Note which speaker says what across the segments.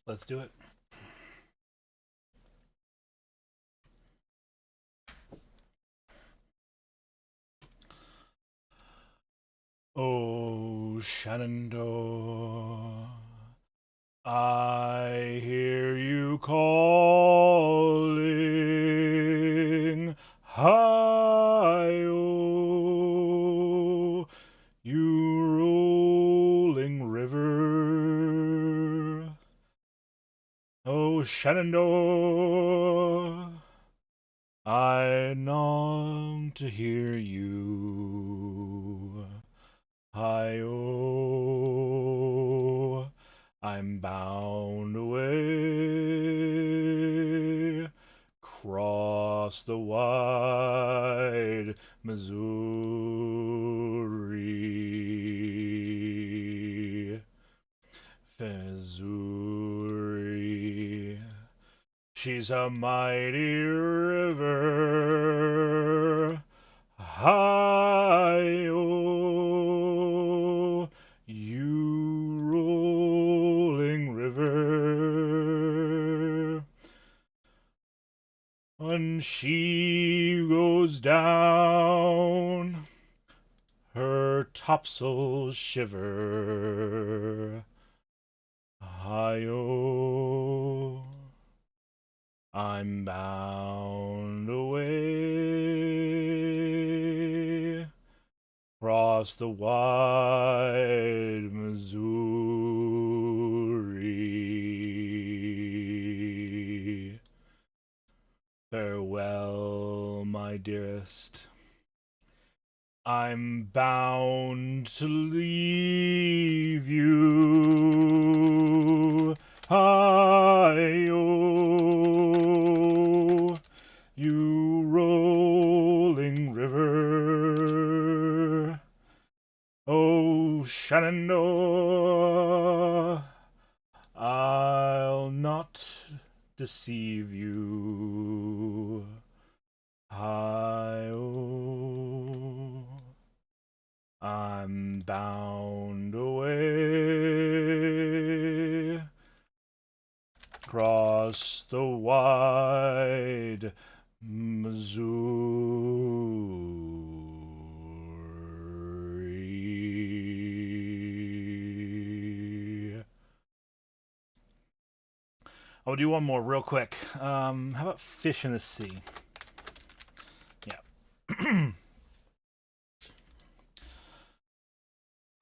Speaker 1: Let's do it. Oh, Shenandoah, I hear you calling. Hi-oh, you rolling river. Oh, Shenandoah, I long to hear you. Hi-oh, I'm bound away across the wide Missouri. Missouri, she's a mighty river. Hi-oh, you rolling river. When she goes down, her topsails shiver. Hi-oh, I'm bound away across the wide Missouri. Farewell, my dearest. I'm bound to leave you. Hi-oh, you rolling river. Oh, Shenandoah, I'll not deceive you. Hi-oh, I'm bound away across the wide Missouri. I'll do one more real quick. How about fish in the sea? Yeah.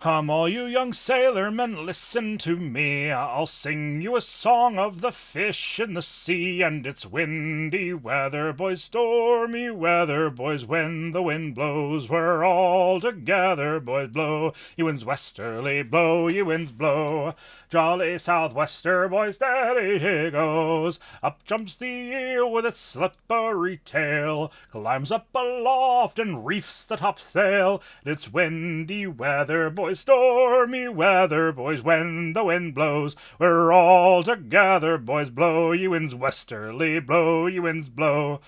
Speaker 1: Come, all you young sailormen, listen to me. I'll sing you a song of the fish in the sea, and it's windy weather, boys, stormy weather, boys. When the wind blows, we're all together, boys. Blow, you winds westerly, blow, you winds blow. Jolly southwester, boys, steady she goes. Up jumps the eel with its slippery tail, climbs up aloft and reefs the topsail. It's windy weather, boys, stormy weather, boys. When the wind blows, we're all together, boys. Blow, you winds westerly, blow, you winds blow.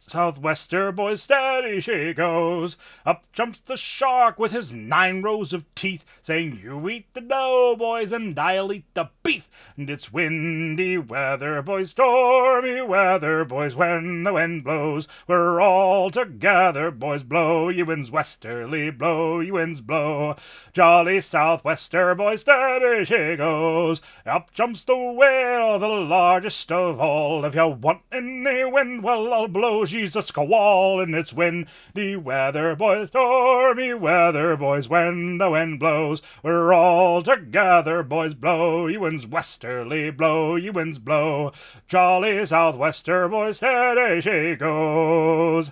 Speaker 1: Southwester, boys, steady she goes. Up jumps the shark with his 9 rows of teeth, saying, you eat the dough, boys, and I'll eat the beef. And it's windy weather, boys, stormy weather, boys. When the wind blows, we're all together, boys. Blow, you winds westerly, blow, you winds blow. Jolly southwester, boys, steady she goes. Up jumps the whale, the largest of all. If you want any wind, well, I'll blow. She's a squall, and it's windy weather, boys, stormy weather, boys. When the wind blows, we're all together, boys. Blow, you winds westerly, blow, you winds blow. Jolly southwester, boys, steady she goes.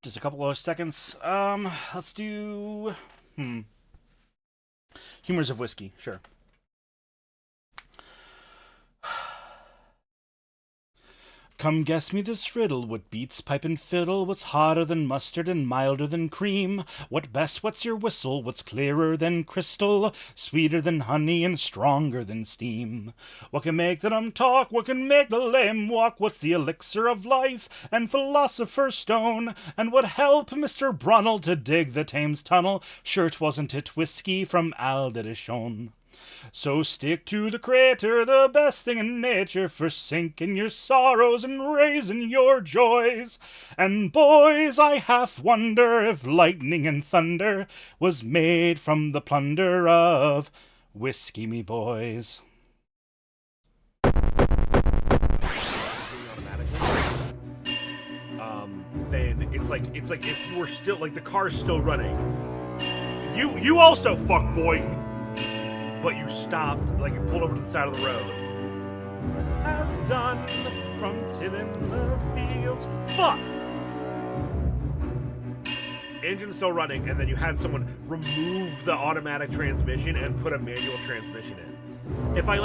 Speaker 1: Just a couple more seconds. Let's do humors of whiskey, sure. Come guess me this riddle, what beats pipe and fiddle, what's hotter than mustard and milder than cream? What best, what's your whistle, what's clearer than crystal, sweeter than honey and stronger than steam? What can make the dumb talk, what can make the lame walk, what's the elixir of life and philosopher's stone, and what help Mr. Brunel to dig the Thames tunnel? Sure 'twasn't it whiskey from Alderney. So stick to the crater, the best thing in nature, for sinking your sorrows and raising your joys. And boys, I half wonder if lightning and thunder was made from the plunder of whiskey, me boys.
Speaker 2: Then it's like if you were still like the car's still running. You also fuck boy, but you stopped, like you pulled over to the side of the road. As done from tilling the fields. Fuck. Engine's still running, and then you had someone remove the automatic transmission and put a manual transmission in. If I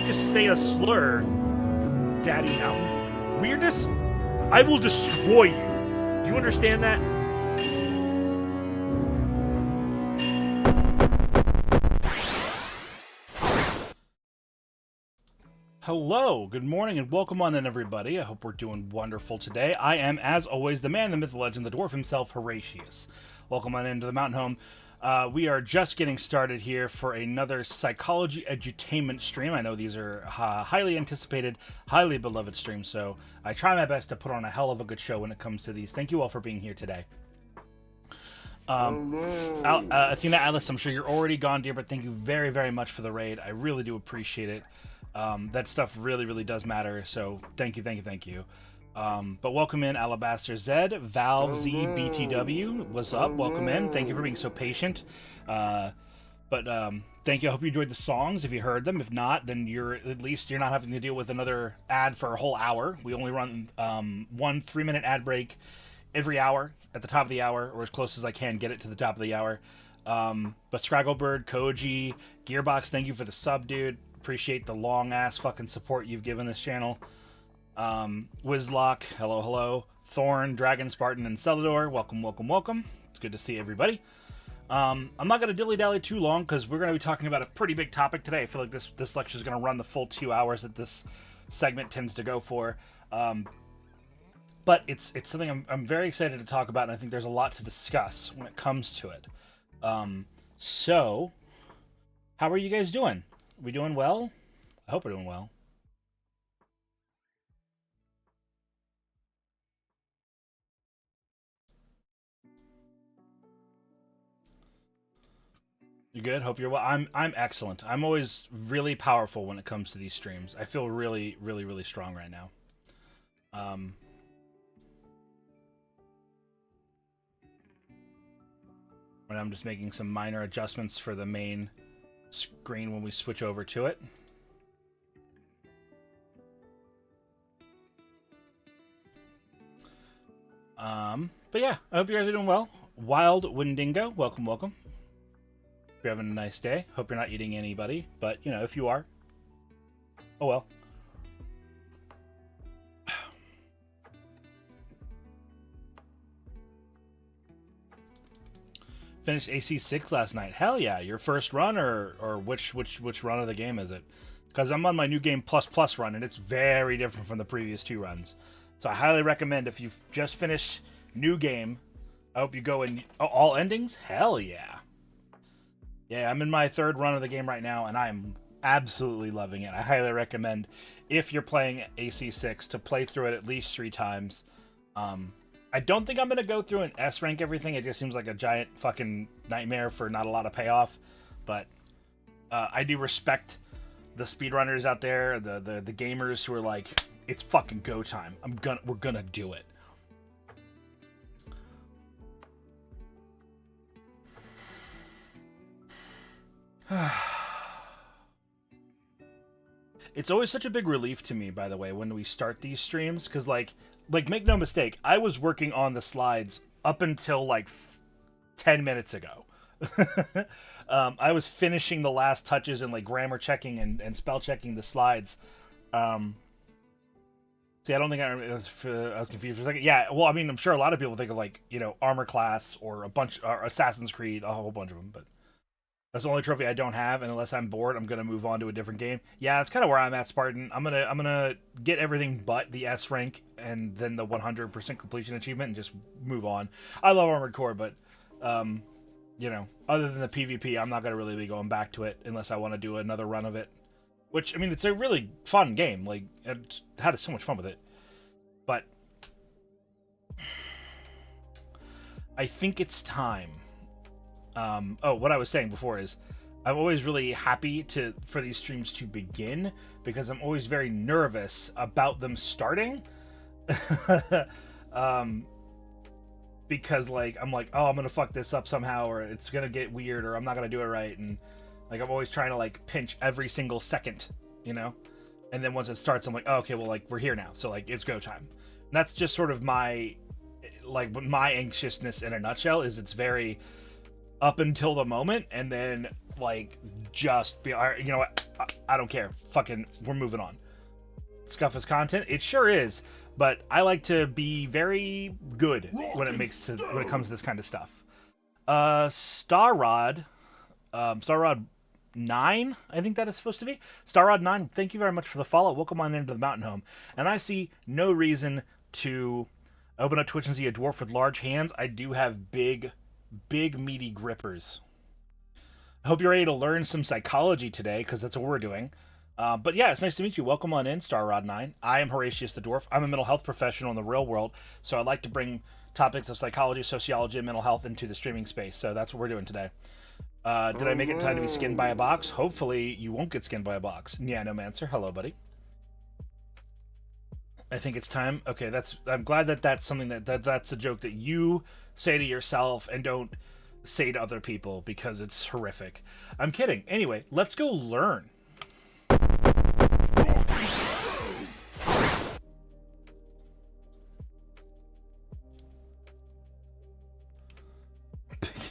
Speaker 2: just say a slur, Daddy Mountain, weirdness, I will destroy you. Do you understand that?
Speaker 1: Hello, good morning, and welcome on in, everybody. I hope we're doing wonderful today. I am, as always, the man, the myth, the legend, the dwarf himself, Horatius. Welcome on into the mountain home. We are just getting started here for another psychology edutainment stream. I know these are highly anticipated, highly beloved streams, so I try my best to put on a hell of a good show when it comes to these. Thank you all for being here today. Athena, Alice, I'm sure you're already gone, dear, but thank you very, very much for the raid. I really do appreciate it. That stuff really, really does matter, so thank you. But welcome in, Alabaster Zed, Valve Z BTW, what's up? Welcome in. Thank you for being so patient. Thank you. I hope you enjoyed the songs, if you heard them. If not, then you're not having to deal with another ad for a whole hour. We only run 1 3-minute ad break every hour at the top of the hour, or as close as I can get it to the top of the hour. But Scragglebird, Koji, Gearbox, thank you for the sub, dude. Appreciate the long-ass fucking support you've given this channel. Wizlock, hello. Thorn, Dragon, Spartan, and Celador, welcome. It's good to see everybody. I'm not going to dilly-dally too long because we're going to be talking about a pretty big topic today. I feel like this lecture is going to run the full 2 hours that this segment tends to go for. But it's something I'm very excited to talk about, and I think there's a lot to discuss when it comes to it. So, how are you guys doing? We doing well? I hope we're doing well. You good? Hope you're well. I'm excellent. I'm always really powerful when it comes to these streams. I feel really, really, really strong right now. And I'm just making some minor adjustments for the main screen when we switch over to it. But yeah, I hope you guys are doing well. Wild Windingo, welcome. Hope you're having a nice day. Hope you're not eating anybody, but you know, if you are, oh well. Finished AC6 last night. Hell yeah! Your first run, or which run of the game is it? Because I'm on my new game plus run, and it's very different from the previous 2 runs. So I highly recommend, if you've just finished new game, I hope you go in all endings. Hell yeah! Yeah, I'm in my 3rd run of the game right now, and I'm absolutely loving it. I highly recommend, if you're playing AC6, to play through it at least 3 times. I don't think I'm going to go through and S-rank everything. It just seems like a giant fucking nightmare for not a lot of payoff. But I do respect the speedrunners out there, the gamers who are like, it's fucking go time. We're gonna do it. It's always such a big relief to me, by the way, when we start these streams, because like make no mistake, I was working on the slides up until like 10 minutes ago. I was finishing the last touches and like grammar checking and spell checking the slides. See, I don't think I was confused for a second. Yeah, well, I mean, I'm sure a lot of people think of like, you know, Armor Class or Assassin's Creed, a whole bunch of them, but that's the only trophy I don't have, and unless I'm bored, I'm gonna move on to a different game. Yeah, that's kind of where I'm at, Spartan. I'm gonna get everything but the S rank and then the 100% completion achievement and just move on. I love Armored Core, but you know, other than the PvP, I'm not going to really be going back to it unless I want to do another run of it. Which, I mean, it's a really fun game. Like, I had so much fun with it. But I think it's time. What I was saying before is I'm always really happy for these streams to begin because I'm always very nervous about them starting. Because like I'm like, oh, I'm gonna fuck this up somehow, or it's gonna get weird, or I'm not gonna do it right, and like I'm always trying to like pinch every single second, you know. And then once it starts, I'm like, oh, okay, well, like we're here now, so like it's go time. And that's just sort of my anxiousness in a nutshell. Is it's very up until the moment, and then like just be, you know what, I don't care, fucking, we're moving on. Scuff is content, it sure is. But I like to be very good when it comes to this kind of stuff. Starrod 9, I think that is supposed to be. Starrod 9, thank you very much for the follow. Welcome on into the mountain home. And I see no reason to open up Twitch and see a dwarf with large hands. I do have big, meaty grippers. I hope you're ready to learn some psychology today, because that's what we're doing. But yeah, it's nice to meet you. Welcome on in, Starrod9. I am Horatius the Dwarf. I'm a mental health professional in the real world, so I like to bring topics of psychology, sociology, and mental health into the streaming space. So that's what we're doing today. Did I make it in time to be skinned by a box? Hopefully you won't get skinned by a box. Yeah, no Mancer. Hello, buddy. I think it's time. Okay, I'm glad that's something that's a joke that you say to yourself and don't say to other people, because it's horrific. I'm kidding. Anyway, let's go learn.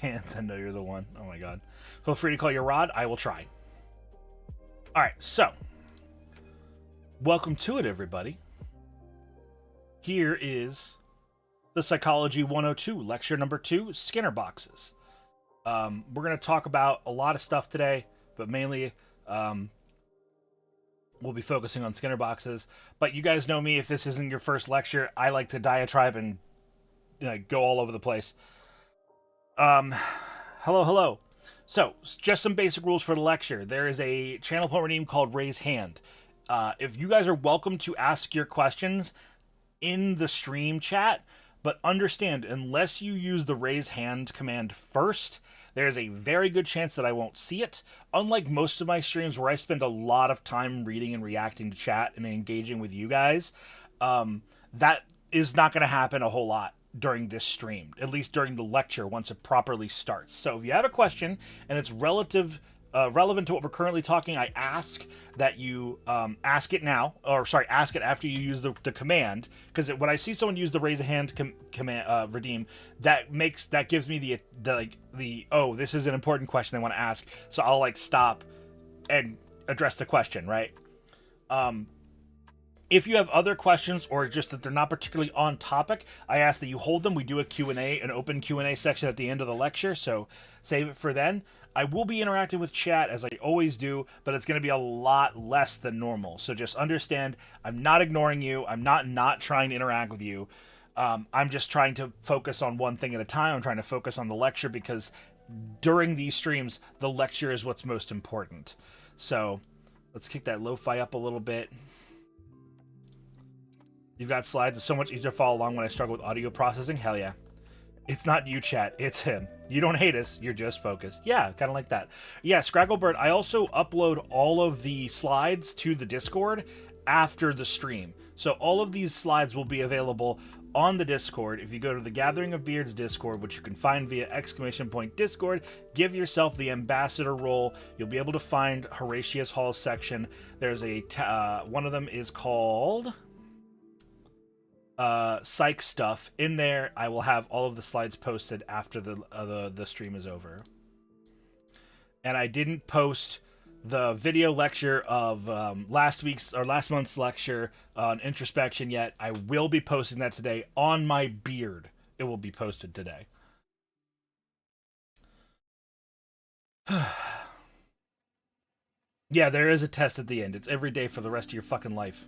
Speaker 1: Hands, I know you're the one. Oh my god. Feel free to call your Rod. I will try. Alright, so. Welcome to it, everybody. Here is the Psychology 102, lecture number 2, Skinner boxes. We're going to talk about a lot of stuff today, but mainly we'll be focusing on Skinner boxes. But you guys know me, if this isn't your first lecture, I like to diatribe and go all over the place. Hello. So, just some basic rules for the lecture. There is a channel point redeem called Raise Hand. If you guys are welcome to ask your questions in the stream chat, but understand, unless you use the Raise Hand command first, there's a very good chance that I won't see it. Unlike most of my streams where I spend a lot of time reading and reacting to chat and engaging with you guys, that is not going to happen a whole lot during this stream, at least during the lecture once it properly starts. So if you have a question and it's relevant to what we're currently talking, I ask that you ask it now, or sorry, ask it after you use the command, because when I see someone use the raise a hand command redeem, that gives me the oh, this is an important question they want to ask, so I'll like stop and address the question, right? If you have other questions, or just that they're not particularly on topic, I ask that you hold them. We do a Q&A, an open Q&A section at the end of the lecture, so save it for then. I will be interacting with chat, as I always do, but it's going to be a lot less than normal. So just understand, I'm not ignoring you. I'm not trying to interact with you. I'm just trying to focus on one thing at a time. I'm trying to focus on the lecture, because during these streams, the lecture is what's most important. So let's kick that lo-fi up a little bit. You've got slides. It's so much easier to follow along when I struggle with audio processing. Hell yeah. It's not you, chat. It's him. You don't hate us. You're just focused. Yeah, kind of like that. Yeah, Scragglebird, I also upload all of the slides to the Discord after the stream. So all of these slides will be available on the Discord. If you go to the Gathering of Beards Discord, which you can find via !Discord, give yourself the ambassador role. You'll be able to find Horatius Hall's section. There's one of them is called psych stuff. In there I will have all of the slides posted after the stream is over. And I didn't post the video lecture of last month's lecture on introspection yet. I will be posting that today on my beard. It will be posted today. Yeah, there is a test at the end. It's every day for the rest of your fucking life.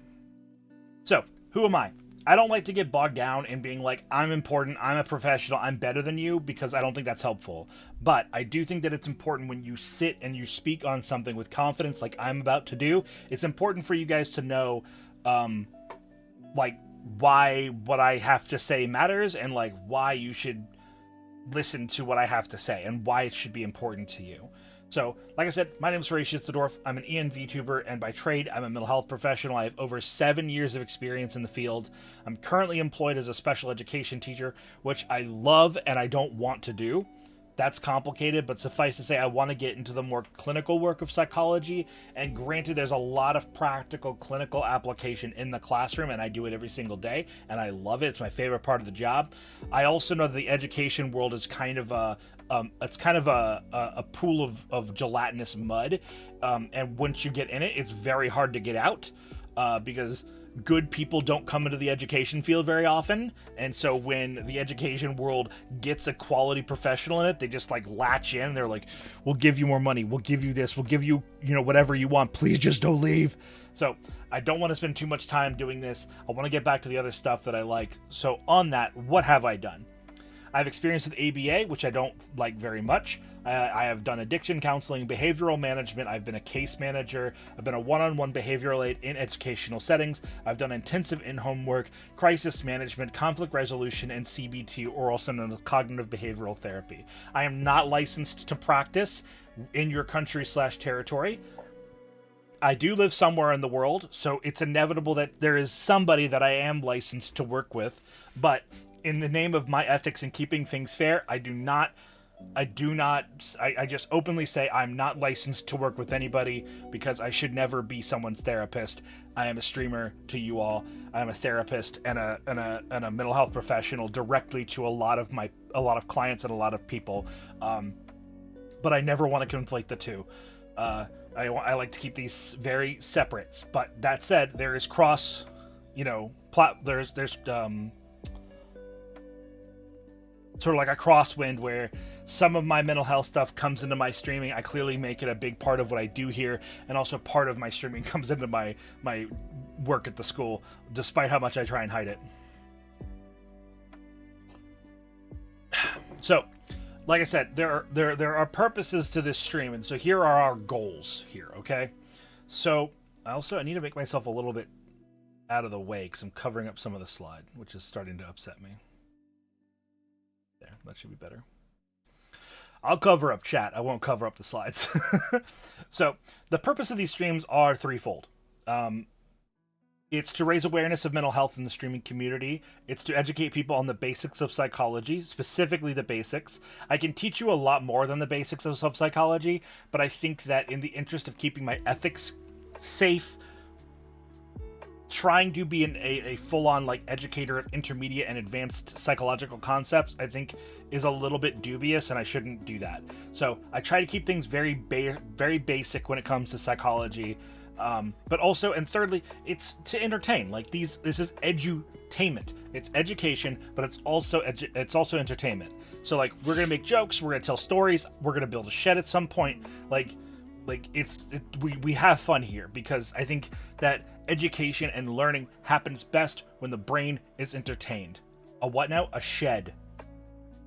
Speaker 1: So, who am I? I don't like to get bogged down in being like, I'm important, I'm a professional, I'm better than you, because I don't think that's helpful. But I do think that it's important when you sit and you speak on something with confidence like I'm about to do, it's important for you guys to know, like, why what I have to say matters, and like why you should listen to what I have to say and why it should be important to you. So, like I said, my name is Horatius the Dwarf. I'm an Vtuber, and by trade, I'm a mental health professional. I have over 7 years of experience in the field. I'm currently employed as a special education teacher, which I love and I don't want to do. That's complicated, but suffice to say, I want to get into the more clinical work of psychology. And granted, there's a lot of practical clinical application in the classroom, and I do it every single day, and I love it. It's my favorite part of the job. I also know that the education world is kind of a pool of gelatinous mud, and once you get in it, it's very hard to get out, because good people don't come into the education field very often, and so when the education world gets a quality professional in it, they just like latch in. They're like, we'll give you more money, we'll give you this, we'll give you, whatever you want, please just don't leave. So I don't want to spend too much time doing this. I want to get back to the other stuff that I like. So on that, what have I done? I have experience with ABA, which I don't like very much. I have done addiction counseling, behavioral management. I've been a case manager. I've been a one-on-one behavioral aide in educational settings. I've done intensive in-home work, crisis management, conflict resolution, and CBT, or also known as cognitive behavioral therapy. I am not licensed to practice in your country/territory. I do live somewhere in the world, so it's inevitable that there is somebody that I am licensed to work with, but in the name of my ethics and keeping things fair, I just openly say I'm not licensed to work with anybody, because I should never be someone's therapist. I am a streamer to you all. I am a therapist and a mental health professional directly to a lot of clients and a lot of people. But I never want to conflate the two. I like to keep these very separate. But that said, there is there's sort of like a crosswind where some of my mental health stuff comes into my streaming. I clearly make it a big part of what I do here, and also part of my streaming comes into my work at the school, despite how much I try and hide it. So, like I said, there are purposes to this stream, and so here are our goals here, okay? So, I need to make myself a little bit out of the way, because I'm covering up some of the slide, which is starting to upset me. There, that should be better. I'll cover up chat. I won't cover up the slides. So, the purpose of these streams are threefold. It's to raise awareness of mental health in the streaming community. It's to educate people on the basics of psychology, specifically the basics. I can teach you a lot more than the basics of psychology, but I think that in the interest of keeping my ethics safe, trying to be a full-on like educator of intermediate and advanced psychological concepts, I think is a little bit dubious, and I shouldn't do that. So I try to keep things very basic when it comes to psychology, but also, and thirdly, it's to entertain. Like this is Edu-Tainment. It's education, but it's also entertainment. So like we're gonna make jokes, we're gonna tell stories, we're gonna build a shed at some point. We have fun here, because I think that education and learning happens best when the brain is entertained. A what now? A shed.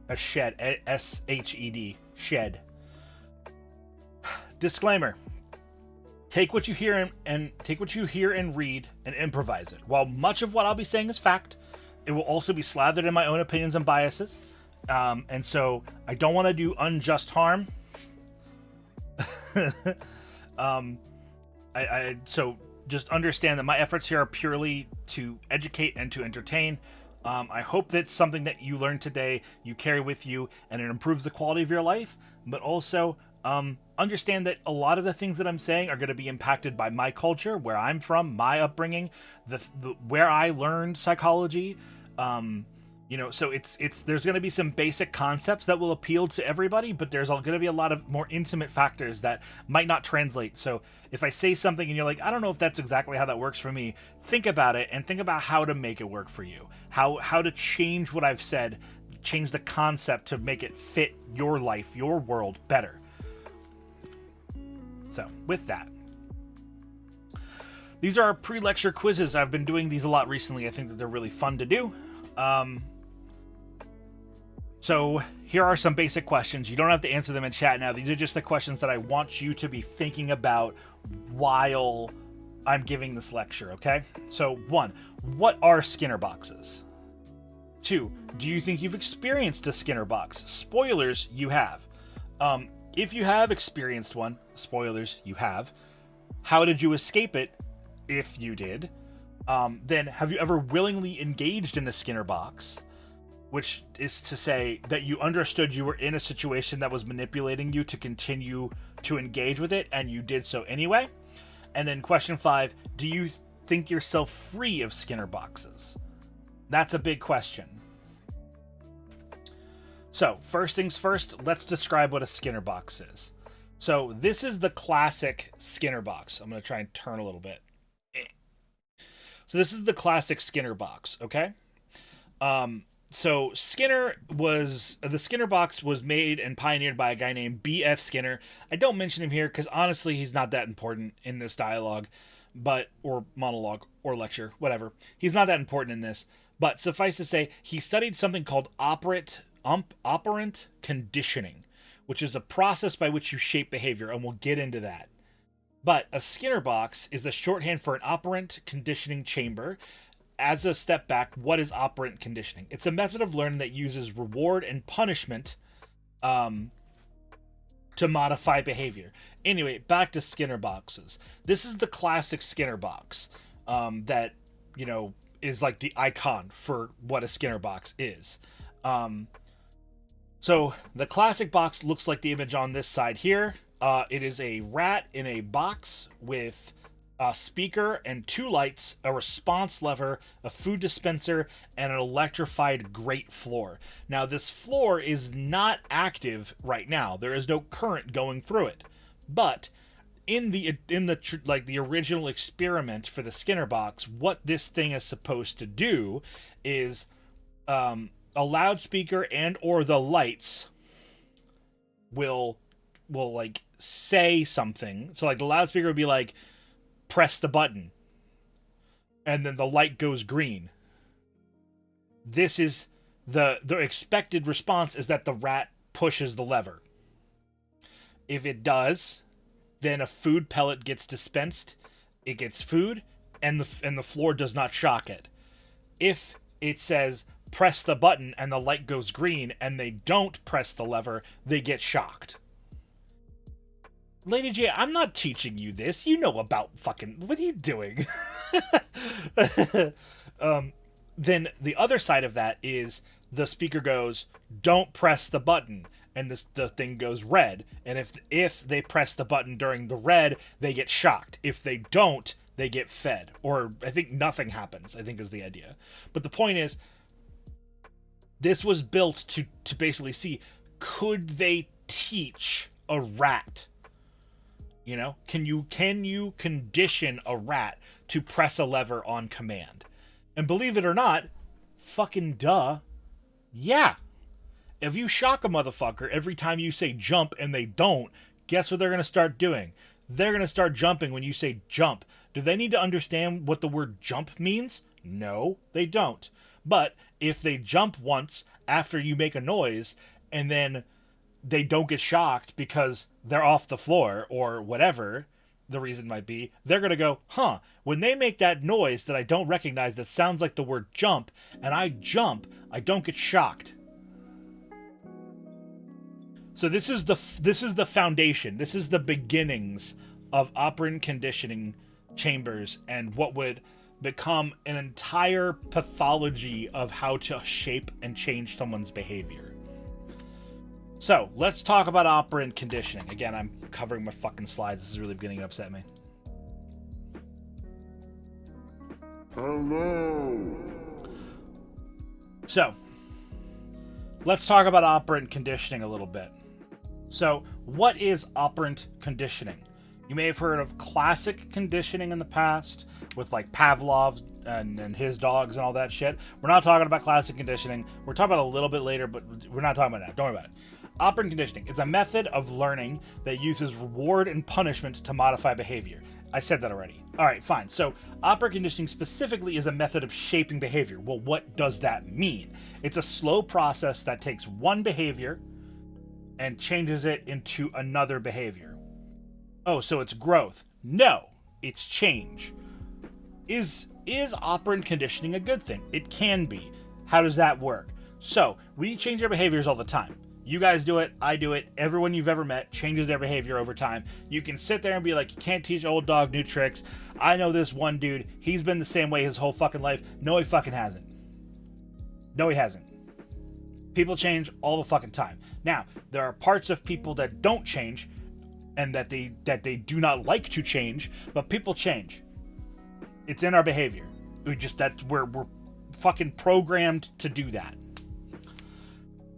Speaker 1: A shed. S-H-E-D. Shed. Disclaimer. Take what you hear and read and improvise it. While much of what I'll be saying is fact, it will also be slathered in my own opinions and biases. And so I don't want to do unjust harm. So just understand that my efforts here are purely to educate and to entertain. I hope that something that you learned today you carry with you, and it improves the quality of your life. But also understand that a lot of the things that I'm saying are going to be impacted by my culture, where I'm from, my upbringing, where I learned psychology. So there's going to be some basic concepts that will appeal to everybody, but there's going to be a lot of more intimate factors that might not translate. So if I say something and you're like, I don't know if that's exactly how that works for me, think about it and think about how to make it work for you. How to change what I've said, change the concept to make it fit your life, your world better. So with that, These are our pre-lecture quizzes. I've been doing these a lot recently. I think that they're really fun to do. So here are some basic questions. You don't have to answer them in chat now. These are just the questions that I want you to be thinking about while I'm giving this lecture, okay? So 1, what are Skinner boxes? 2, do you think you've experienced a Skinner box? Spoilers, you have. If you have experienced one, spoilers, you have. How did you escape it, if you did? Then have you ever willingly engaged in a Skinner box? Which is to say that you understood you were in a situation that was manipulating you to continue to engage with it, and you did so anyway. And then question 5, do you think yourself free of Skinner boxes? That's a big question. So, first things first, let's describe what a Skinner box is. So, this is the classic Skinner box. I'm going to try and turn a little bit. So, this is the classic Skinner box, okay? So the Skinner box was made and pioneered by a guy named B.F. Skinner. I don't mention him here because honestly he's not that important in this dialogue, or monologue or lecture, whatever. He's not that important in this, but suffice to say, he studied something called operant conditioning, which is a process by which you shape behavior, and we'll get into that. But a Skinner box is the shorthand for an operant conditioning chamber. As a step back, what is operant conditioning? It's a method of learning that uses reward and punishment to modify behavior. Anyway, back to Skinner boxes. This is the classic Skinner box that, is like the icon for what a Skinner box is. So the classic box looks like the image on this side here. It is a rat in a box with a speaker and 2 lights, a response lever, a food dispenser, and an electrified grate floor. Now, this floor is not active right now. There is no current going through it. But in the original experiment for the Skinner box, what this thing is supposed to do is a loudspeaker and or the lights will like say something. So like the loudspeaker would be like, press the button, and then the light goes green. This is the expected response is that the rat pushes the lever. If it does, then a food pellet gets dispensed, it gets food, and the floor does not shock it. If it says press the button and the light goes green and they don't press the lever, they get shocked. Lady J, I'm not teaching you this. You know about fucking... What are you doing? Then the other side of that is the speaker goes, don't press the button, and the thing goes red. And if they press the button during the red, they get shocked. If they don't, they get fed. Or I think nothing happens, I think is the idea. But the point is, this was built to basically see, could they teach a rat? Can you condition a rat to press a lever on command? And believe it or not, fucking duh, yeah. If you shock a motherfucker every time you say jump and they don't, guess what they're going to start doing? They're going to start jumping when you say jump. Do they need to understand what the word jump means? No, they don't. But if they jump once after you make a noise and then they don't get shocked because they're off the floor or whatever the reason might be, they're going to go, when they make that noise that I don't recognize that sounds like the word jump, and I jump, I don't get shocked. So this is the foundation. This is the beginnings of operant conditioning chambers and what would become an entire pathology of how to shape and change someone's behavior. So, let's talk about operant conditioning. Again, I'm covering my fucking slides. This is really beginning to upset me.
Speaker 3: Hello.
Speaker 1: So, let's talk about operant conditioning a little bit. So, what is operant conditioning? You may have heard of classic conditioning in the past with like Pavlov and his dogs and all that shit. We're not talking about classic conditioning. We're talking about it a little bit later, but we're not talking about that. Don't worry about it. Operant conditioning. It's a method of learning that uses reward and punishment to modify behavior. I said that already. All right, fine. So operant conditioning specifically is a method of shaping behavior. Well, what does that mean? It's a slow process that takes one behavior and changes it into another behavior. Oh, so it's growth. No, it's change. Is operant conditioning a good thing? It can be. How does that work? So, we change our behaviors all the time. You guys do it, I do it, everyone you've ever met changes their behavior over time. You can sit there and be like, you can't teach old dog new tricks. I know this one dude, he's been the same way his whole fucking life. No, he fucking hasn't. No, he hasn't. People change all the fucking time. Now, there are parts of people that don't change and that they do not like to change, but people change. It's in our behavior. We're fucking programmed to do that.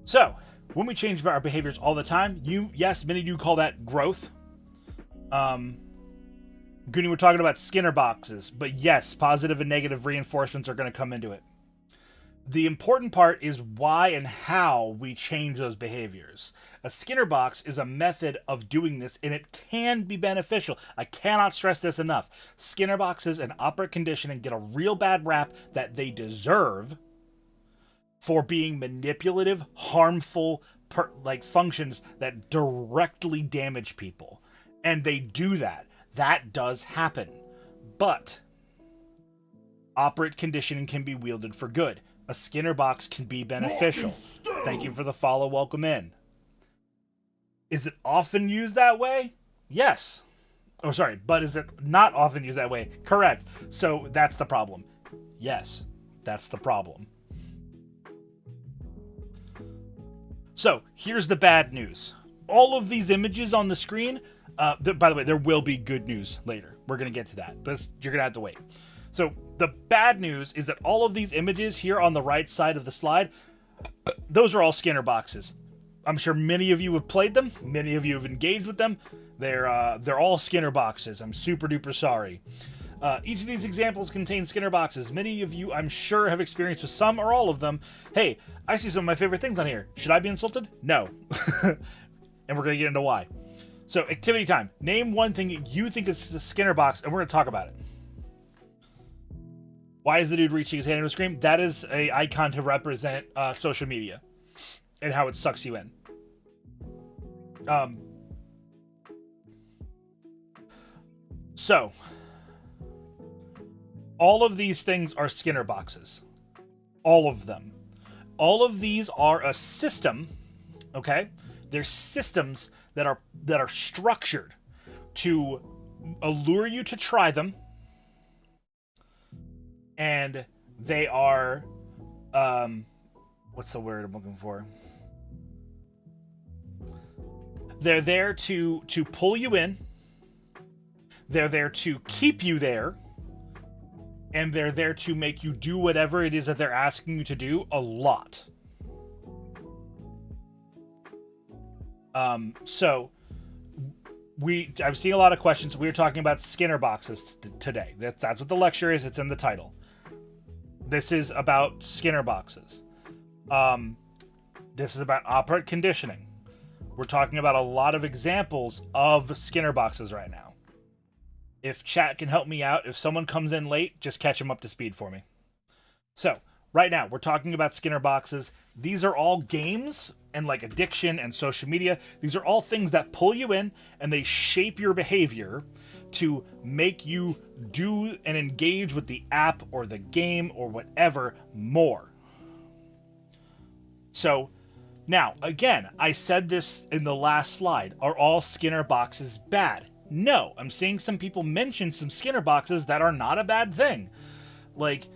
Speaker 1: So, when we change our behaviors all the time, many of you call that growth. Goonie, we're talking about Skinner boxes, but yes, positive and negative reinforcements are going to come into it. The important part is why and how we change those behaviors. A Skinner box is a method of doing this, and it can be beneficial. I cannot stress this enough. Skinner boxes and operant conditioning get a real bad rap that they deserve for being manipulative, harmful, functions that directly damage people. And they do that. That does happen. But operant conditioning can be wielded for good. A Skinner box can be beneficial. Thank you for the follow. Welcome in. Is it often used that way? Yes. Oh, sorry. But is it not often used that way? Correct. So that's the problem. Yes, that's the problem. So here's the bad news. All of these images on the screen, by the way, there will be good news later. We're going to get to that. But you're going to have to wait. So the bad news is that all of these images here on the right side of the slide, those are all Skinner boxes. I'm sure many of you have played them. Many of you have engaged with them. They're all Skinner boxes. I'm super duper sorry. Each of these examples contain Skinner boxes. Many of you, I'm sure, have experienced with some or all of them. Hey, I see some of my favorite things on here. Should I be insulted? No. And we're going to get into why. So, activity time. Name one thing you think is a Skinner box, and we're going to talk about it. Why is the dude reaching his hand into a screen? That is an icon to represent social media and how it sucks you in. So, all of these things are Skinner boxes. All of them. All of these are a system, okay? They're systems that are structured to allure you to try them. And they are, what's the word I'm looking for? They're there to pull you in. They're there to keep you there. And they're there to make you do whatever it is that they're asking you to do a lot. So I've seen a lot of questions. We're talking about Skinner boxes today. That's what the lecture is. It's in the title. This is about Skinner boxes. This is about operant conditioning. We're talking about a lot of examples of Skinner boxes right now. If chat can help me out, if someone comes in late, just catch them up to speed for me. So, right now, we're talking about Skinner boxes. These are all games and like addiction and social media. These are all things that pull you in and they shape your behavior to make you do and engage with the app or the game or whatever more. So, now, again, I said this in the last slide. Are all Skinner boxes bad? No, I'm seeing some people mention some Skinner boxes that are not a bad thing. Like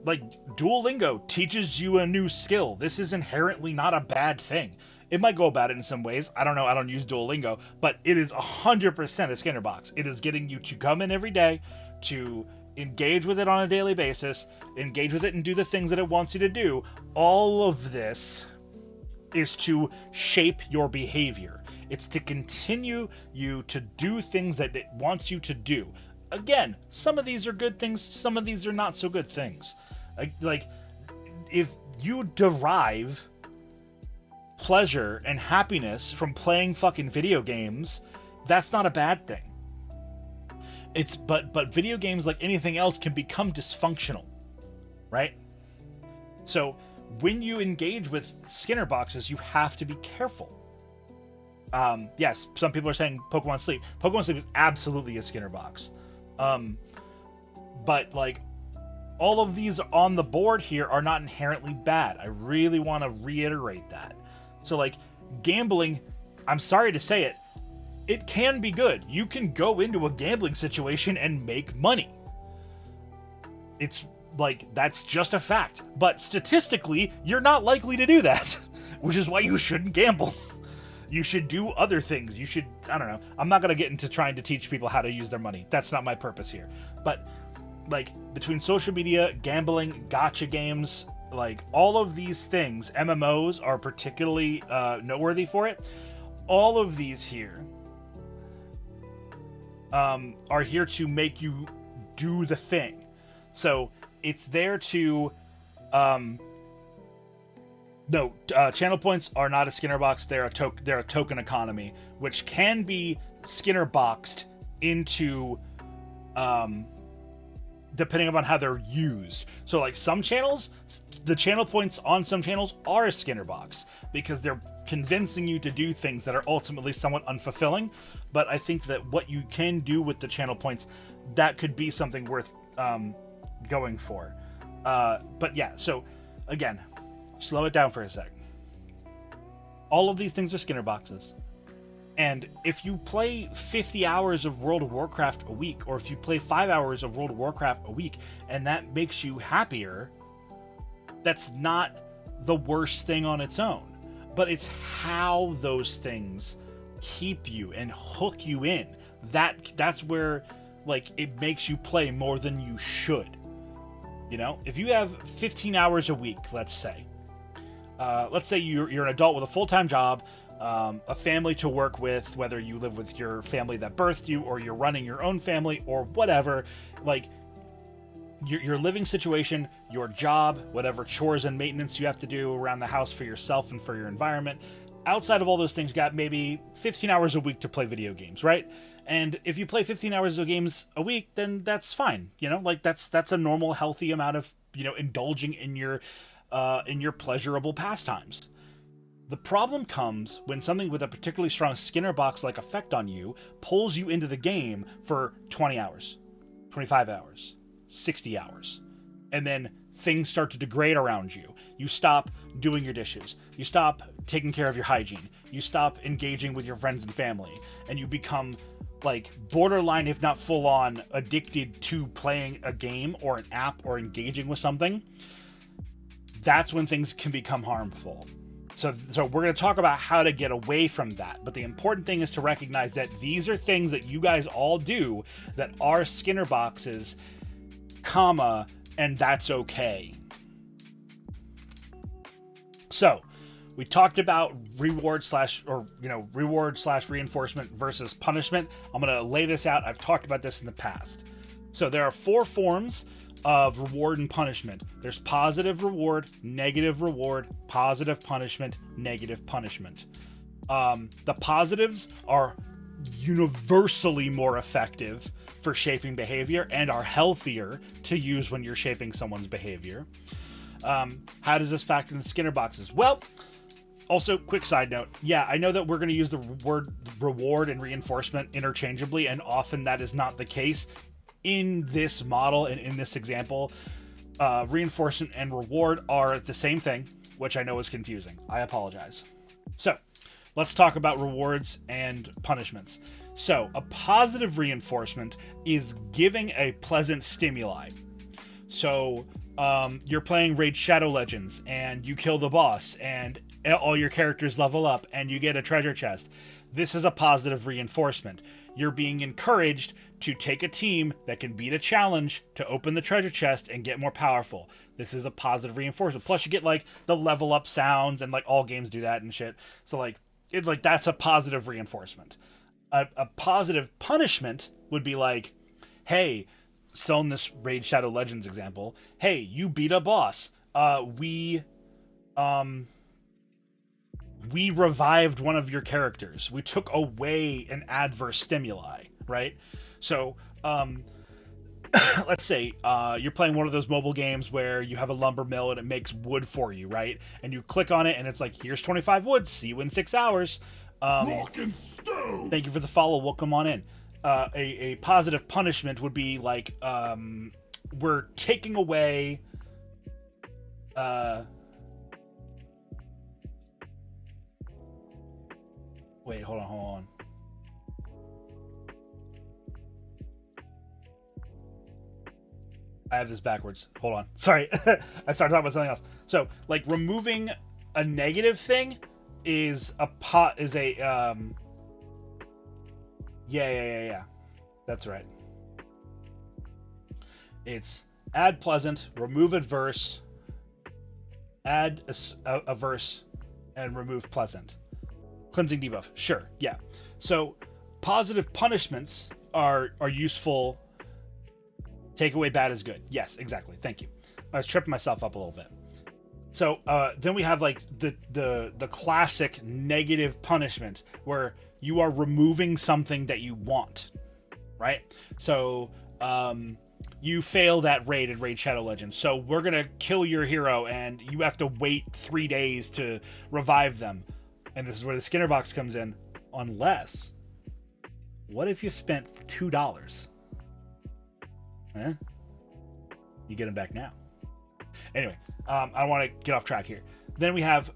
Speaker 1: Duolingo teaches you a new skill. This is inherently not a bad thing. It might go about it in some ways. I don't know. I don't use Duolingo, but it is 100% a Skinner box. It is getting you to come in every day, to engage with it on a daily basis, engage with it and do the things that it wants you to do. All of this is to shape your behavior. It's to continue you to do things that it wants you to do. Again, some of these are good things, some of these are not so good things. Like, if you derive pleasure and happiness from playing fucking video games, that's not a bad thing. but video games, like anything else, can become dysfunctional, right? So when you engage with Skinner boxes, you have to be careful. Yes, some people are saying Pokemon Sleep. Pokemon Sleep is absolutely a Skinner box. But like, all of these on the board here are not inherently bad. I really want to reiterate that. So like, gambling, I'm sorry to say it, it can be good. You can go into a gambling situation and make money. It's like, that's just a fact. But statistically, you're not likely to do that, which is why you shouldn't gamble. You should do other things. You should, I don't know. I'm not going to get into trying to teach people how to use their money. That's not my purpose here. But like, between social media, gambling, gacha games, like all of these things, MMOs are particularly noteworthy for it. All of these here are here to make you do the thing. So it's there to channel points are not a Skinner box. They're a token economy, which can be Skinner boxed into depending upon how they're used. So like, some channels, the channel points on some channels are a Skinner box because they're convincing you to do things that are ultimately somewhat unfulfilling. But I think that what you can do with the channel points, that could be something worth going for. But yeah, so again, slow it down for a sec. All of these things are Skinner boxes. And if you play 50 hours of World of Warcraft a week, or if you play 5 hours of World of Warcraft a week, and that makes you happier, that's not the worst thing on its own. But it's how those things keep you and hook you in. That's where, like, it makes you play more than you should. You know? If you have 15 hours a week, let's say you're an adult with a full-time job, a family to work with, whether you live with your family that birthed you or you're running your own family or whatever, like your living situation, your job, whatever chores and maintenance you have to do around the house for yourself and for your environment. Outside of all those things, you got maybe 15 hours a week to play video games, right? And if you play 15 hours of games a week, then that's fine. You know, like that's a normal, healthy amount of, you know, indulging in your pleasurable pastimes. The problem comes when something with a particularly strong Skinner box-like effect on you pulls you into the game for 20 hours, 25 hours, 60 hours, and then things start to degrade around you. You stop doing your dishes. You stop taking care of your hygiene. You stop engaging with your friends and family, and you become like borderline, if not full-on, addicted to playing a game or an app or engaging with something. That's when things can become harmful. So we're going to talk about how to get away from that. But the important thing is to recognize that these are things that you guys all do that are Skinner boxes, and that's okay. So we talked about reward slash reinforcement versus punishment. I'm going to lay this out. I've talked about this in the past. So there are 4 forms of reward and punishment. There's positive reward, negative reward, positive punishment, negative punishment. The positives are universally more effective for shaping behavior and are healthier to use when you're shaping someone's behavior. How does this factor in the Skinner boxes? Well, also, quick side note. Yeah, I know that we're going to use the word reward and reinforcement interchangeably, and often that is not the case. In this model and in this example, reinforcement and reward are the same thing, which I know is confusing. I apologize. So let's talk about rewards and punishments. So a positive reinforcement is giving a pleasant stimuli. So you're playing Raid Shadow Legends and you kill the boss and all your characters level up and you get a treasure chest. This is a positive reinforcement. You're being encouraged to take a team that can beat a challenge to open the treasure chest and get more powerful. This is a positive reinforcement. Plus you get like the level up sounds, and like all games do that and shit. So that's a positive reinforcement. A positive punishment would be like, hey, still in this Raid Shadow Legends example, hey, you beat a boss. We revived one of your characters. We took away an adverse stimuli, right? So um, let's say you're playing one of those mobile games where you have a lumber mill and it makes wood for you, right? And you click on it and it's like, here's 25 wood. See you in 6 hours.
Speaker 3: Rock and stone.
Speaker 1: Thank you for the follow. Welcome on in. A positive punishment would be like, we're taking away. Wait, hold on. I have this backwards. Hold on. Sorry. I started talking about something else. So, like, removing a negative thing is yeah. That's right. It's add pleasant, remove adverse, add averse, and remove pleasant. Cleansing debuff. Sure. Yeah. So, positive punishments are useful. Take away bad is good. Yes, exactly. Thank you. I was tripping myself up a little bit. So then we have like the classic negative punishment where you are removing something that you want, right? So you fail that raid in Raid Shadow Legends. So we're gonna kill your hero and you have to wait 3 days to revive them. And this is where the Skinner box comes in. Unless, what if you spent $2? Eh? You get them back now. Anyway, I want to get off track here. Then we have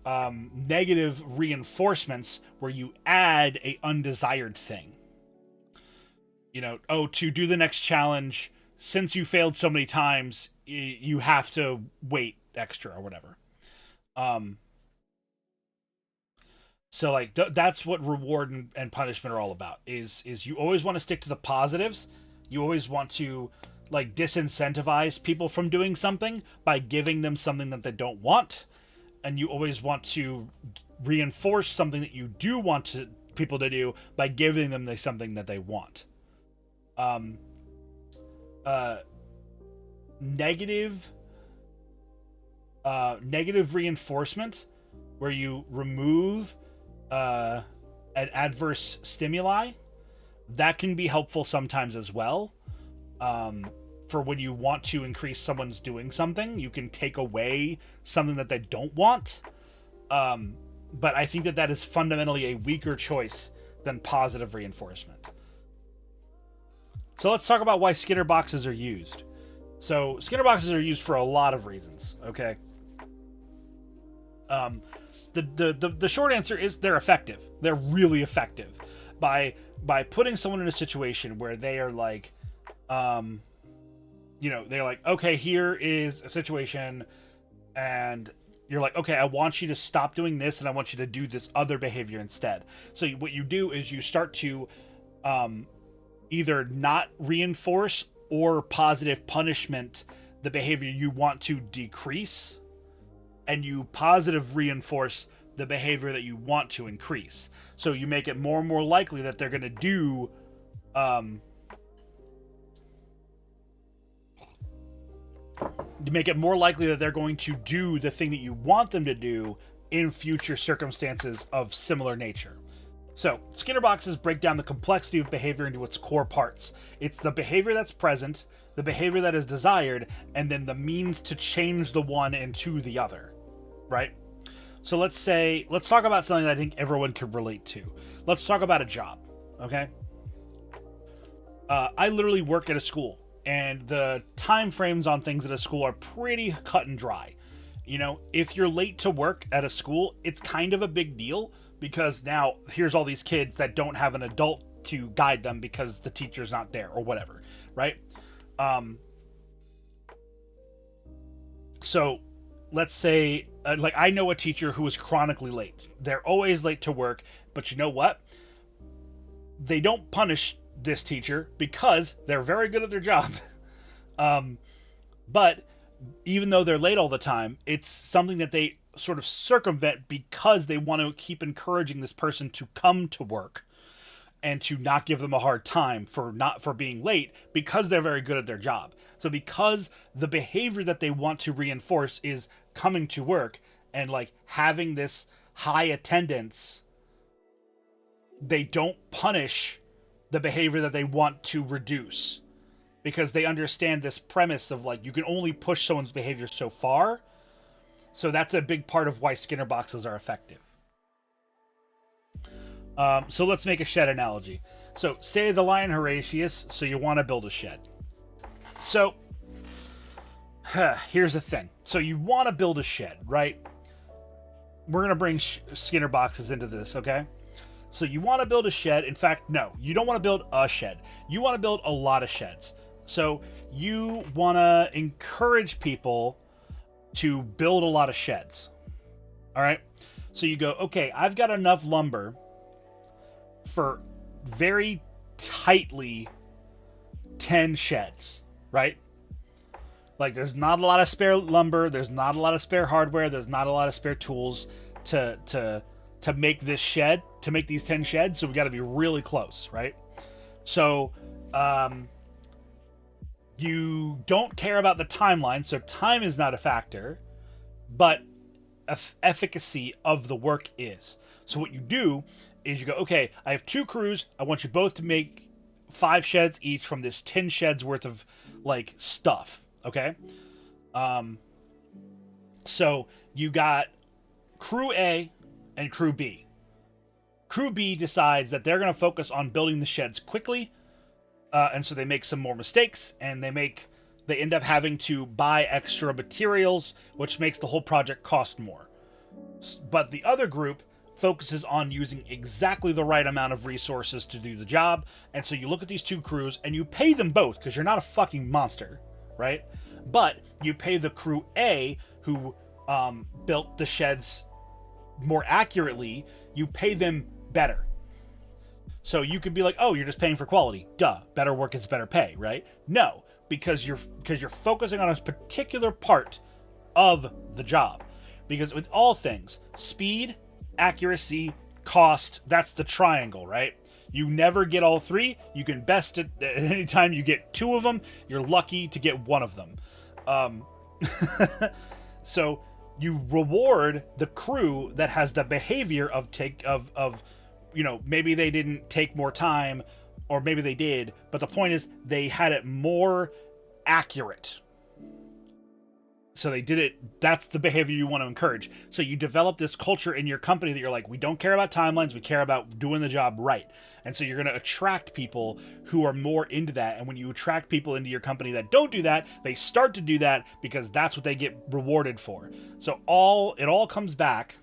Speaker 1: negative reinforcements where you add a undesired thing. You know, to do the next challenge, since you failed so many times, you have to wait extra or whatever. So like that's what reward and punishment are all about. Is you always want to stick to the positives. You always want to like disincentivize people from doing something by giving them something that they don't want, and you always want to reinforce something that you do want people to do by giving them something that they want. Negative reinforcement, where you remove an adverse stimuli, that can be helpful sometimes as well. For when you want to increase someone's doing something, you can take away something that they don't want. But I think that is fundamentally a weaker choice than positive reinforcement. So let's talk about why Skinner boxes are used. So Skinner boxes are used for a lot of reasons, okay? The short answer is they're effective. They're really effective. By putting someone in a situation where they are like, they're like, okay, here is a situation, and you're like, okay, I want you to stop doing this, and I want you to do this other behavior instead. So what you do is you start to either not reinforce or positive punishment the behavior you want to decrease, and you positive reinforce the behavior that you want to increase. So you make it more and more likely that they're going to do you make it more likely that they're going to do the thing that you want them to do in future circumstances of similar nature. So, Skinner boxes break down the complexity of behavior into its core parts. It's the behavior that's present, the behavior that is desired, and then the means to change the one into the other, right? So let's talk about something that I think everyone could relate to. Let's talk about a job, okay? I literally work at a school, and the time frames on things at a school are pretty cut and dry. You know, if you're late to work at a school, it's kind of a big deal, because now here's all these kids that don't have an adult to guide them because the teacher's not there or whatever, right? So let's say, I know a teacher who is chronically late. They're always late to work, but you know what? They don't punish this teacher because they're very good at their job. But even though they're late all the time, it's something that they sort of circumvent because they want to keep encouraging this person to come to work and to not give them a hard time for being late, because they're very good at their job. So because the behavior that they want to reinforce is coming to work and like having this high attendance, they don't punish the behavior that they want to reduce. because they understand this premise of like you can only push someone's behavior so far. So that's a big part of why Skinner boxes are effective. So let's make a shed analogy. So say the lion Horatius, so you want to build a shed. So here's the thing. So you want to build a shed, right? We're going to bring Skinner boxes into this, okay? So you want to build a shed. In fact, no, you don't want to build a shed. You want to build a lot of sheds. So you want to encourage people to build a lot of sheds. All right? So you go, okay, I've got enough lumber for very tightly 10 sheds, right? Like, there's not a lot of spare lumber, there's not a lot of spare hardware, there's not a lot of spare tools to make this shed, to make these 10 sheds, so we got to be really close, right? So, you don't care about the timeline, so time is not a factor, but efficacy of the work is. So what you do is you go, okay, I have 2 crews, I want you both to make 5 sheds each from this 10 sheds worth of, like, stuff. Okay, so you got Crew A and Crew B. Crew B decides that they're going to focus on building the sheds quickly, and so they make some more mistakes, and they end up having to buy extra materials, which makes the whole project cost more. But the other group focuses on using exactly the right amount of resources to do the job, and so you look at these 2 crews, and you pay them both, because you're not a fucking monster. Right? But you pay the crew A, who built the sheds more accurately, you pay them better. So you could be like, oh, you're just paying for quality. Duh, better work is better pay, right? No, because you're focusing on a particular part of the job. Because with all things, speed, accuracy, cost, that's the triangle, right? You never get all 3. You can best it at any time you get 2 of them. You're lucky to get 1 of them. So you reward the crew that has the behavior of maybe they didn't take more time, or maybe they did, but the point is they had it more accurate. So they did it. That's the behavior you want to encourage. So you develop this culture in your company that you're like, we don't care about timelines. We care about doing the job right. And so you're going to attract people who are more into that. And when you attract people into your company that don't do that, they start to do that because that's what they get rewarded for. So it all comes back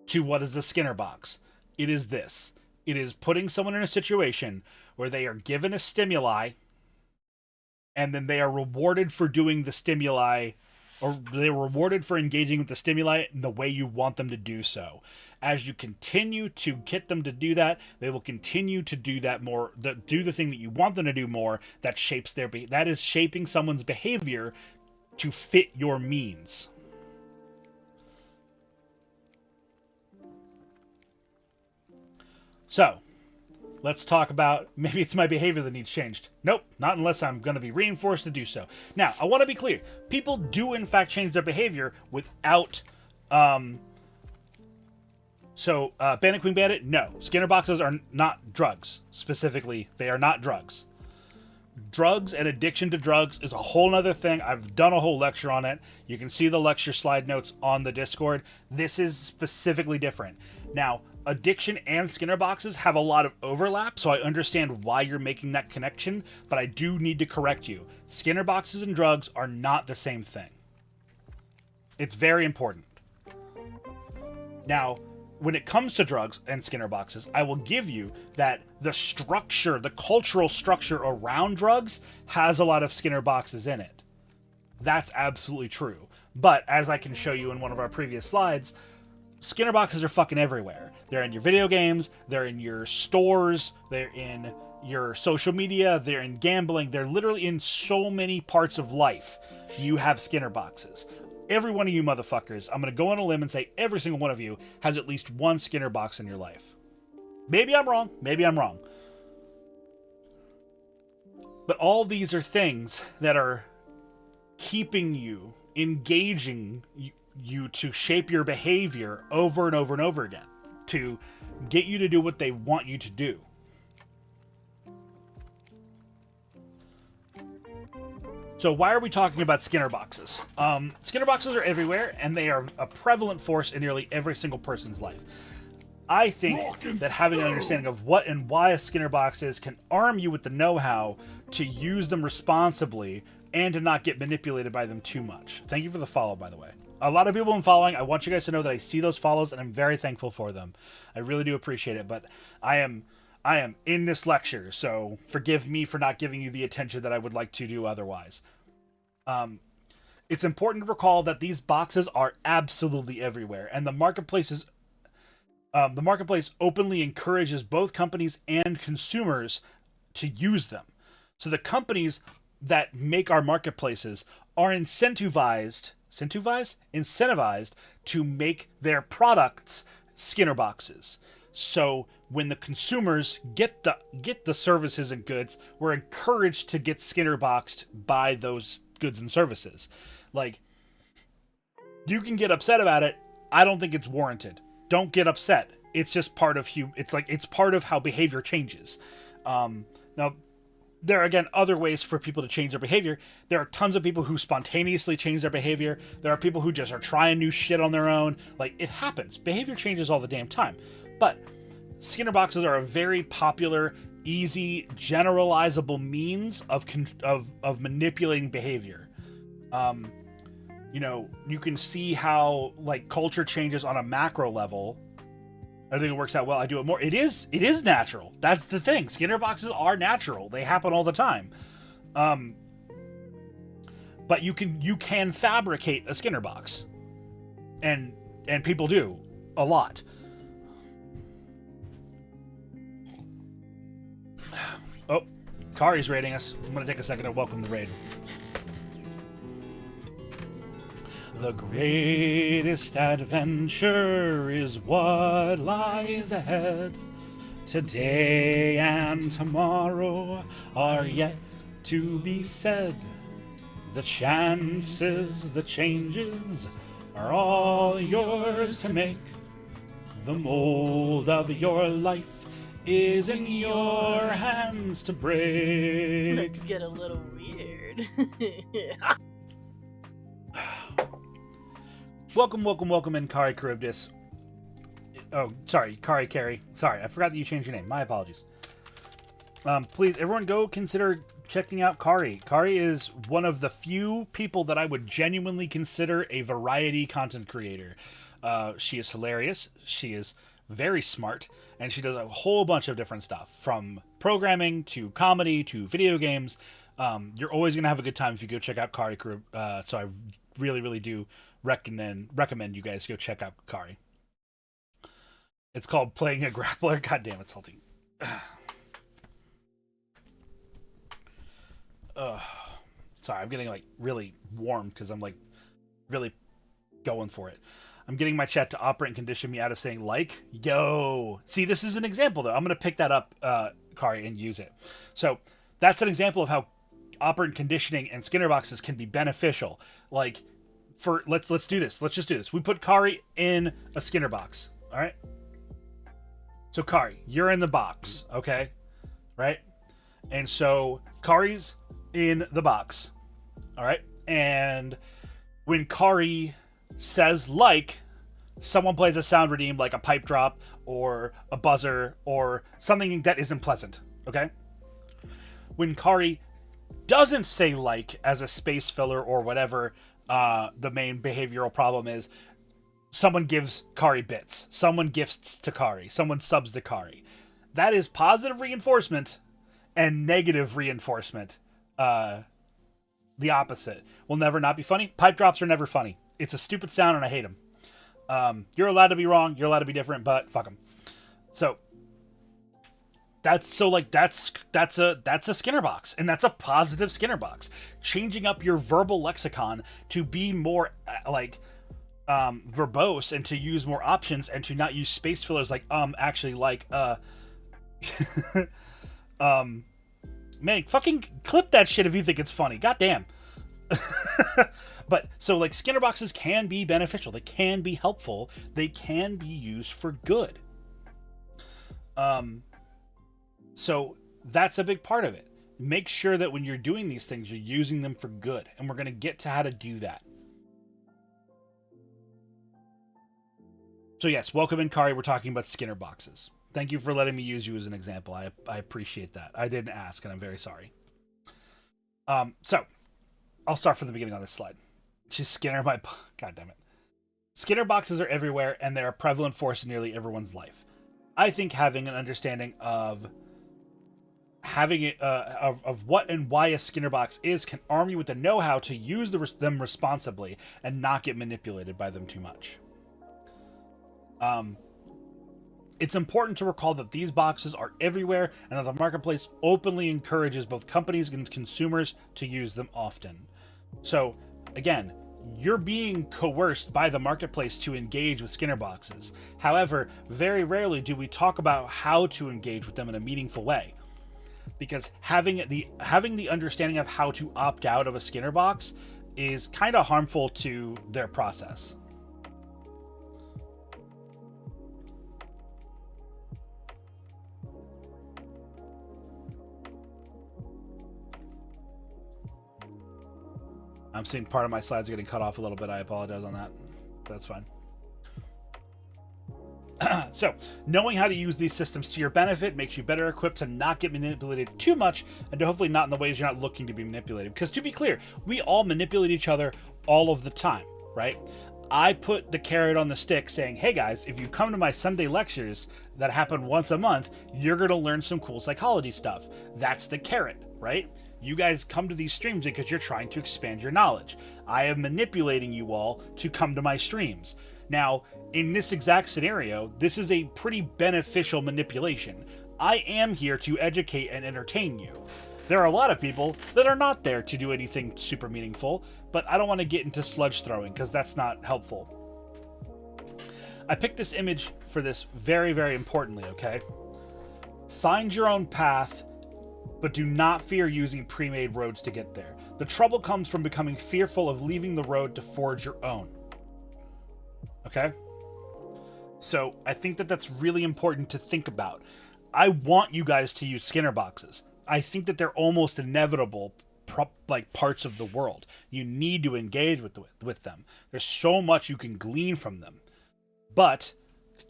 Speaker 1: to what is the Skinner box. It is this. It is putting someone in a situation where they are given a stimuli, and then they are rewarded for doing the stimuli, or they're rewarded for engaging with the stimuli in the way you want them to do so. As you continue to get them to do that, they will continue to do that more, do the thing that you want them to do more, that shapes that is shaping someone's behavior to fit your means. So, let's talk about, maybe it's my behavior that needs changed. Nope, not unless I'm going to be reinforced to do so. Now, I want to be clear. People do, in fact, change their behavior without... Bandit Queen Bandit, no. Skinner boxes are not drugs. Specifically, they are not drugs. Drugs and addiction to drugs is a whole other thing. I've done a whole lecture on it. You can see the lecture slide notes on the Discord. This is specifically different. Now, addiction and Skinner boxes have a lot of overlap, so I understand why you're making that connection, but I do need to correct you. Skinner boxes and drugs are not the same thing. It's very important. Now, when it comes to drugs and Skinner boxes, I will give you that the structure, the cultural structure around drugs has a lot of Skinner boxes in it. That's absolutely true. But as I can show you in one of our previous slides, Skinner boxes are fucking everywhere. They're in your video games, they're in your stores, they're in your social media, they're in gambling, they're literally in so many parts of life. You have Skinner boxes. Every one of you motherfuckers, I'm going to go on a limb and say every single one of you has at least one Skinner box in your life. Maybe I'm wrong. Maybe I'm wrong. But all these are things that are keeping you, engaging you to shape your behavior over and over and over again, to get you to do what they want you to do. So why are we talking about Skinner boxes? Skinner boxes are everywhere, and they are a prevalent force in nearly every single person's life. I think that having an understanding of what and why a Skinner box is can arm you with the know-how to use them responsibly and to not get manipulated by them too much. Thank you for the follow, by the way. A lot of people I'm following. I want you guys to know that I see those follows, and I'm very thankful for them. I really do appreciate it, but I am in this lecture, so forgive me for not giving you the attention that I would like to do otherwise. It's important to recall that these boxes are absolutely everywhere, and the marketplace openly encourages both companies and consumers to use them. So the companies that make our marketplaces are incentivized to make their products Skinner boxes. So when the consumers get the services and goods, we're encouraged to get Skinner boxed by those goods and services. Like, you can get upset about it. I don't think it's warranted. Don't get upset. It's just part of it's part of how behavior changes. Now, there are, again, other ways for people to change their behavior. There are tons of people who spontaneously change their behavior. There are people who just are trying new shit on their own. Like, it happens. Behavior changes all the damn time. But Skinner boxes are a very popular, easy, generalizable means of manipulating behavior. You can see how, like, culture changes on a macro level. I think it works out well. I do it more. It is natural. That's the thing. Skinner boxes are natural. They happen all the time. But you can fabricate a Skinner box. And people do a lot. Oh, Kari's raiding us. I'm going to take a second to welcome the raid. The greatest adventure is what lies ahead. Today and tomorrow are yet to be said. The chances, the changes are all yours to make. The mold of your life is in your hands to break.
Speaker 4: Let's get a little weird.
Speaker 1: Welcome in, Kari Charybdis. Oh, sorry, Kari Carey. Sorry, I forgot that you changed your name. My apologies. Please, everyone go consider checking out Kari. Kari is one of the few people that I would genuinely consider a variety content creator. She is hilarious. She is very smart, and she does a whole bunch of different stuff, from programming to comedy to video games. You're always going to have a good time if you go check out Kari. So I really, really do recommend you guys go check out Kari. It's called Playing a Grappler. God damn it, Salty. Sorry, I'm getting, like, really warm because I'm, like, really going for it. I'm getting my chat to operate and condition me out of saying like. Yo. See, this is an example, though. I'm going to pick that up, Kari, and use it. So that's an example of how operant conditioning and Skinner boxes can be beneficial. Like, let's do this. Let's just do this. We put Kari in a Skinner box. All right. So Kari, you're in the box. Okay. Right. And so Kari's in the box. All right. And when Kari says like, someone plays a sound redeem, like a pipe drop or a buzzer or something that isn't pleasant. Okay. When Kari doesn't say like as a space filler or whatever, the main behavioral problem is, someone gives Kari bits, someone gifts to Kari, someone subs to Kari. That is positive reinforcement and negative reinforcement. The opposite will never not be funny. Pipe drops are never funny. It's a stupid sound and I hate them. You're allowed to be wrong. You're allowed to be different, but fuck them. So that's a Skinner box, and that's a positive Skinner box. Changing up your verbal lexicon to be more verbose and to use more options and to not use space fillers like actually like man, fucking clip that shit if you think it's funny. Goddamn. But so like Skinner boxes can be beneficial. They can be helpful. They can be used for good. So that's a big part of it. make sure that when you're doing these things, you're using them for good. And we're going to get to how to do that. So yes, welcome in, Kari. We're talking about Skinner boxes. Thank you for letting me use you as an example. I appreciate that. I didn't ask, and I'm very sorry. So, I'll start from the beginning on this slide. Just Skinner, God damn it. Skinner boxes are everywhere, and they're a prevalent force in nearly everyone's life. I think having an understanding of what and why a Skinner box is can arm you with the know-how to use them responsibly and not get manipulated by them too much. It's important to recall that these boxes are everywhere and that the marketplace openly encourages both companies and consumers to use them often. So, again, you're being coerced by the marketplace to engage with Skinner boxes. However, very rarely do we talk about how to engage with them in a meaningful way. Because having the understanding of how to opt out of a Skinner box is kind of harmful to their process. I'm seeing part of my slides are getting cut off a little bit. I apologize on that. That's fine. So, knowing how to use these systems to your benefit makes you better equipped to not get manipulated too much, and to hopefully not in the ways you're not looking to be manipulated. Because to be clear, we all manipulate each other all of the time, right? I put the carrot on the stick saying, hey guys, if you come to my Sunday lectures that happen once a month, you're going to learn some cool psychology stuff. That's the carrot, right? You guys come to these streams because you're trying to expand your knowledge. I am manipulating you all to come to my streams. Now, in this exact scenario, this is a pretty beneficial manipulation. I am here to educate and entertain you. There are a lot of people that are not there to do anything super meaningful, but I don't want to get into sludge throwing because that's not helpful. I picked this image for this very, very importantly, okay? Find your own path, but do not fear using pre-made roads to get there. The trouble comes from becoming fearful of leaving the road to forge your own. Okay? So I think that that's really important to think about. I want you guys to use Skinner boxes. I think that they're almost inevitable parts of the world. You need to engage with them. There's so much you can glean from them. But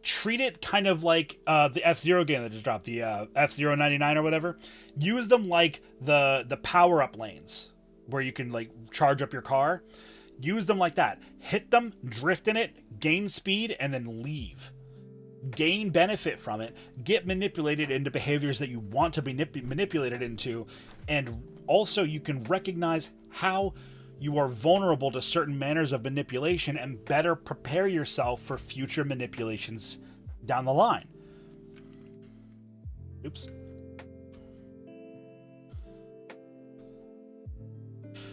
Speaker 1: treat it kind of like the F-Zero game that just dropped, the F-Zero 99 or whatever. Use them like the power-up lanes where you can like charge up your car. Use them like that. Hit them, drift in it, gain speed, and then leave. Gain benefit from it. Get manipulated into behaviors that you want to be manipulated into. And also you can recognize how you are vulnerable to certain manners of manipulation and better prepare yourself for future manipulations down the line. Oops.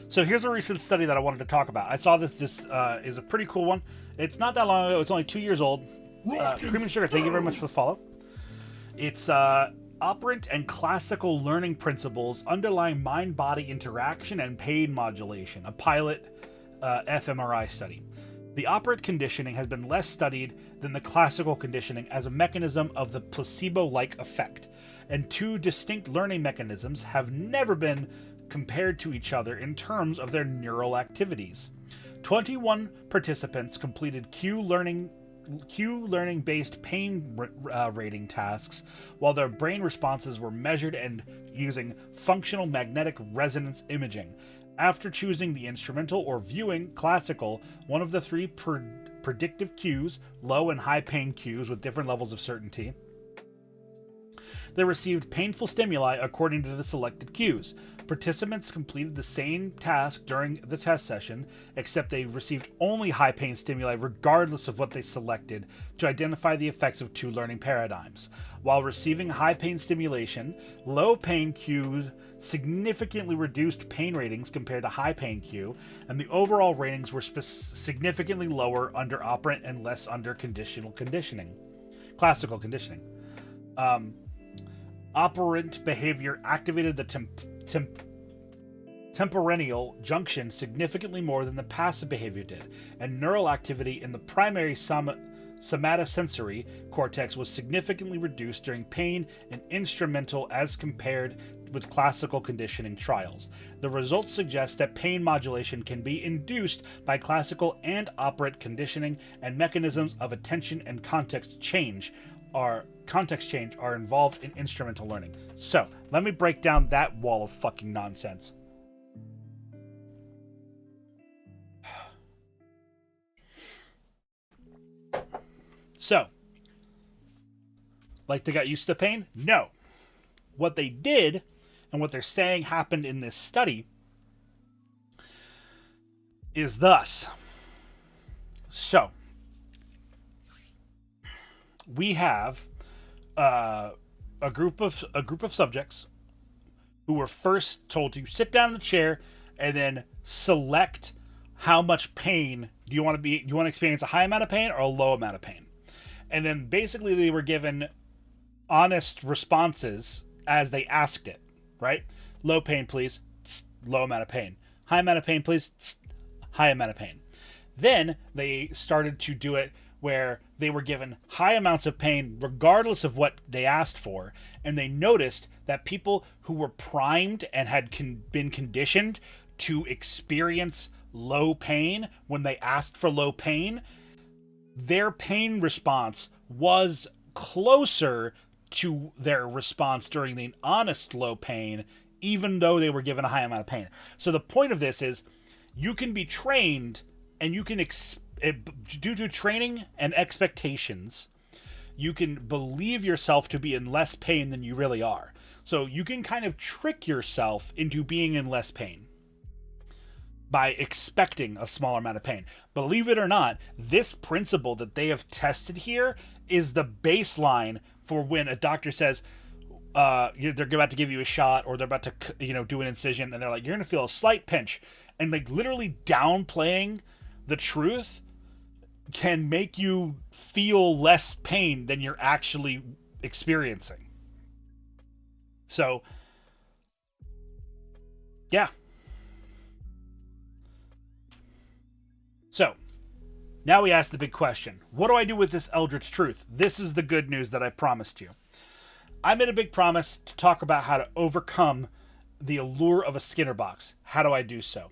Speaker 1: So here's a recent study that I wanted to talk about. I saw this is a pretty cool one. It's not that long ago. It's only 2 years old. Cream and Sugar, thank you very much for the follow. It's operant and classical learning principles underlying mind-body interaction and pain modulation, a pilot fMRI study. The operant conditioning has been less studied than the classical conditioning as a mechanism of the placebo-like effect, and two distinct learning mechanisms have never been compared to each other in terms of their neural activities. 21 participants completed Q learning-based pain rating tasks, while their brain responses were measured and using functional magnetic resonance imaging. After choosing the instrumental or viewing classical, one of the three predictive cues, low and high pain cues with different levels of certainty, they received painful stimuli according to the selected cues. Participants completed the same task during the test session, except they received only high pain stimuli regardless of what they selected to identify the effects of two learning paradigms. While receiving high pain stimulation, low pain cues significantly reduced pain ratings compared to high pain cue, and the overall ratings were significantly lower under operant and less under classical conditioning. Operant behavior activated the temporaneal junction significantly more than the passive behavior did, and neural activity in the primary somatosensory cortex was significantly reduced during pain and instrumental as compared with classical conditioning trials. The results suggest that pain modulation can be induced by classical and operant conditioning, and mechanisms of attention and context change are involved in instrumental learning. So, let me break down that wall of fucking nonsense. So, like they got used to the pain? No. What they did, and what they're saying happened in this study, is thus. So, we have a group of subjects who were first told to sit down in the chair and then select how much pain do you want to experience, a high amount of pain or a low amount of pain. And then basically they were given honest responses as they asked it, right? Low pain, please. Low amount of pain. High amount of pain, please. High amount of pain. Then they started to do it where they were given high amounts of pain regardless of what they asked for, and they noticed that people who were primed and had been conditioned to experience low pain when they asked for low pain, their pain response was closer to their response during the honest low pain, even though they were given a high amount of pain. So the point of this is you can be trained, and you can due to training and expectations, you can believe yourself to be in less pain than you really are. So you can kind of trick yourself into being in less pain by expecting a smaller amount of pain. Believe it or not, this principle that they have tested here is the baseline for when a doctor says they're about to give you a shot, or they're about to do an incision, and they're like, you're going to feel a slight pinch, and like literally downplaying the truth can make you feel less pain than you're actually experiencing. So, yeah. So, now we ask the big question. What do I do with this eldritch truth? This is the good news that I promised you. I made a big promise to talk about how to overcome the allure of a Skinner box. How do I do so?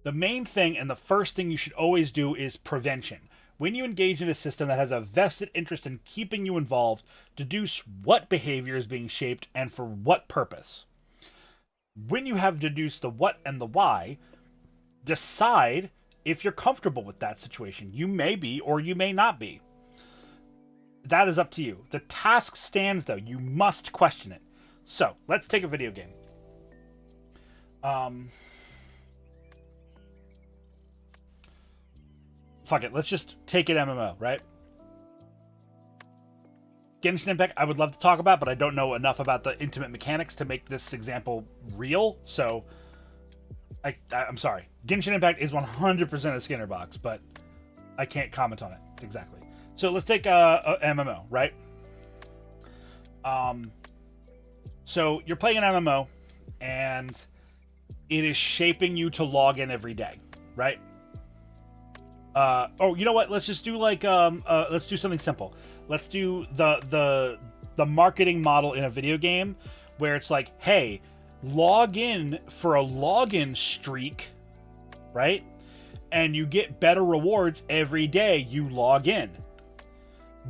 Speaker 1: The main thing and the first thing you should always do is prevention. When you engage in a system that has a vested interest in keeping you involved, deduce what behavior is being shaped and for what purpose. When you have deduced the what and the why, decide if you're comfortable with that situation. You may be, or you may not be. That is up to you. The task stands, though. You must question it. So, let's take a video game. Fuck it. Let's just take an MMO, right? Genshin Impact, I would love to talk about, but I don't know enough about the intimate mechanics to make this example real, so I'm sorry. Genshin Impact is 100% a Skinner box, but I can't comment on it exactly. So let's take a MMO, right? So you're playing an MMO, and it is shaping you to log in every day, right? Oh, you know what? Let's just do let's do something simple. Let's do the marketing model in a video game where it's like, hey, log in for a login streak, right? And you get better rewards every day you log in.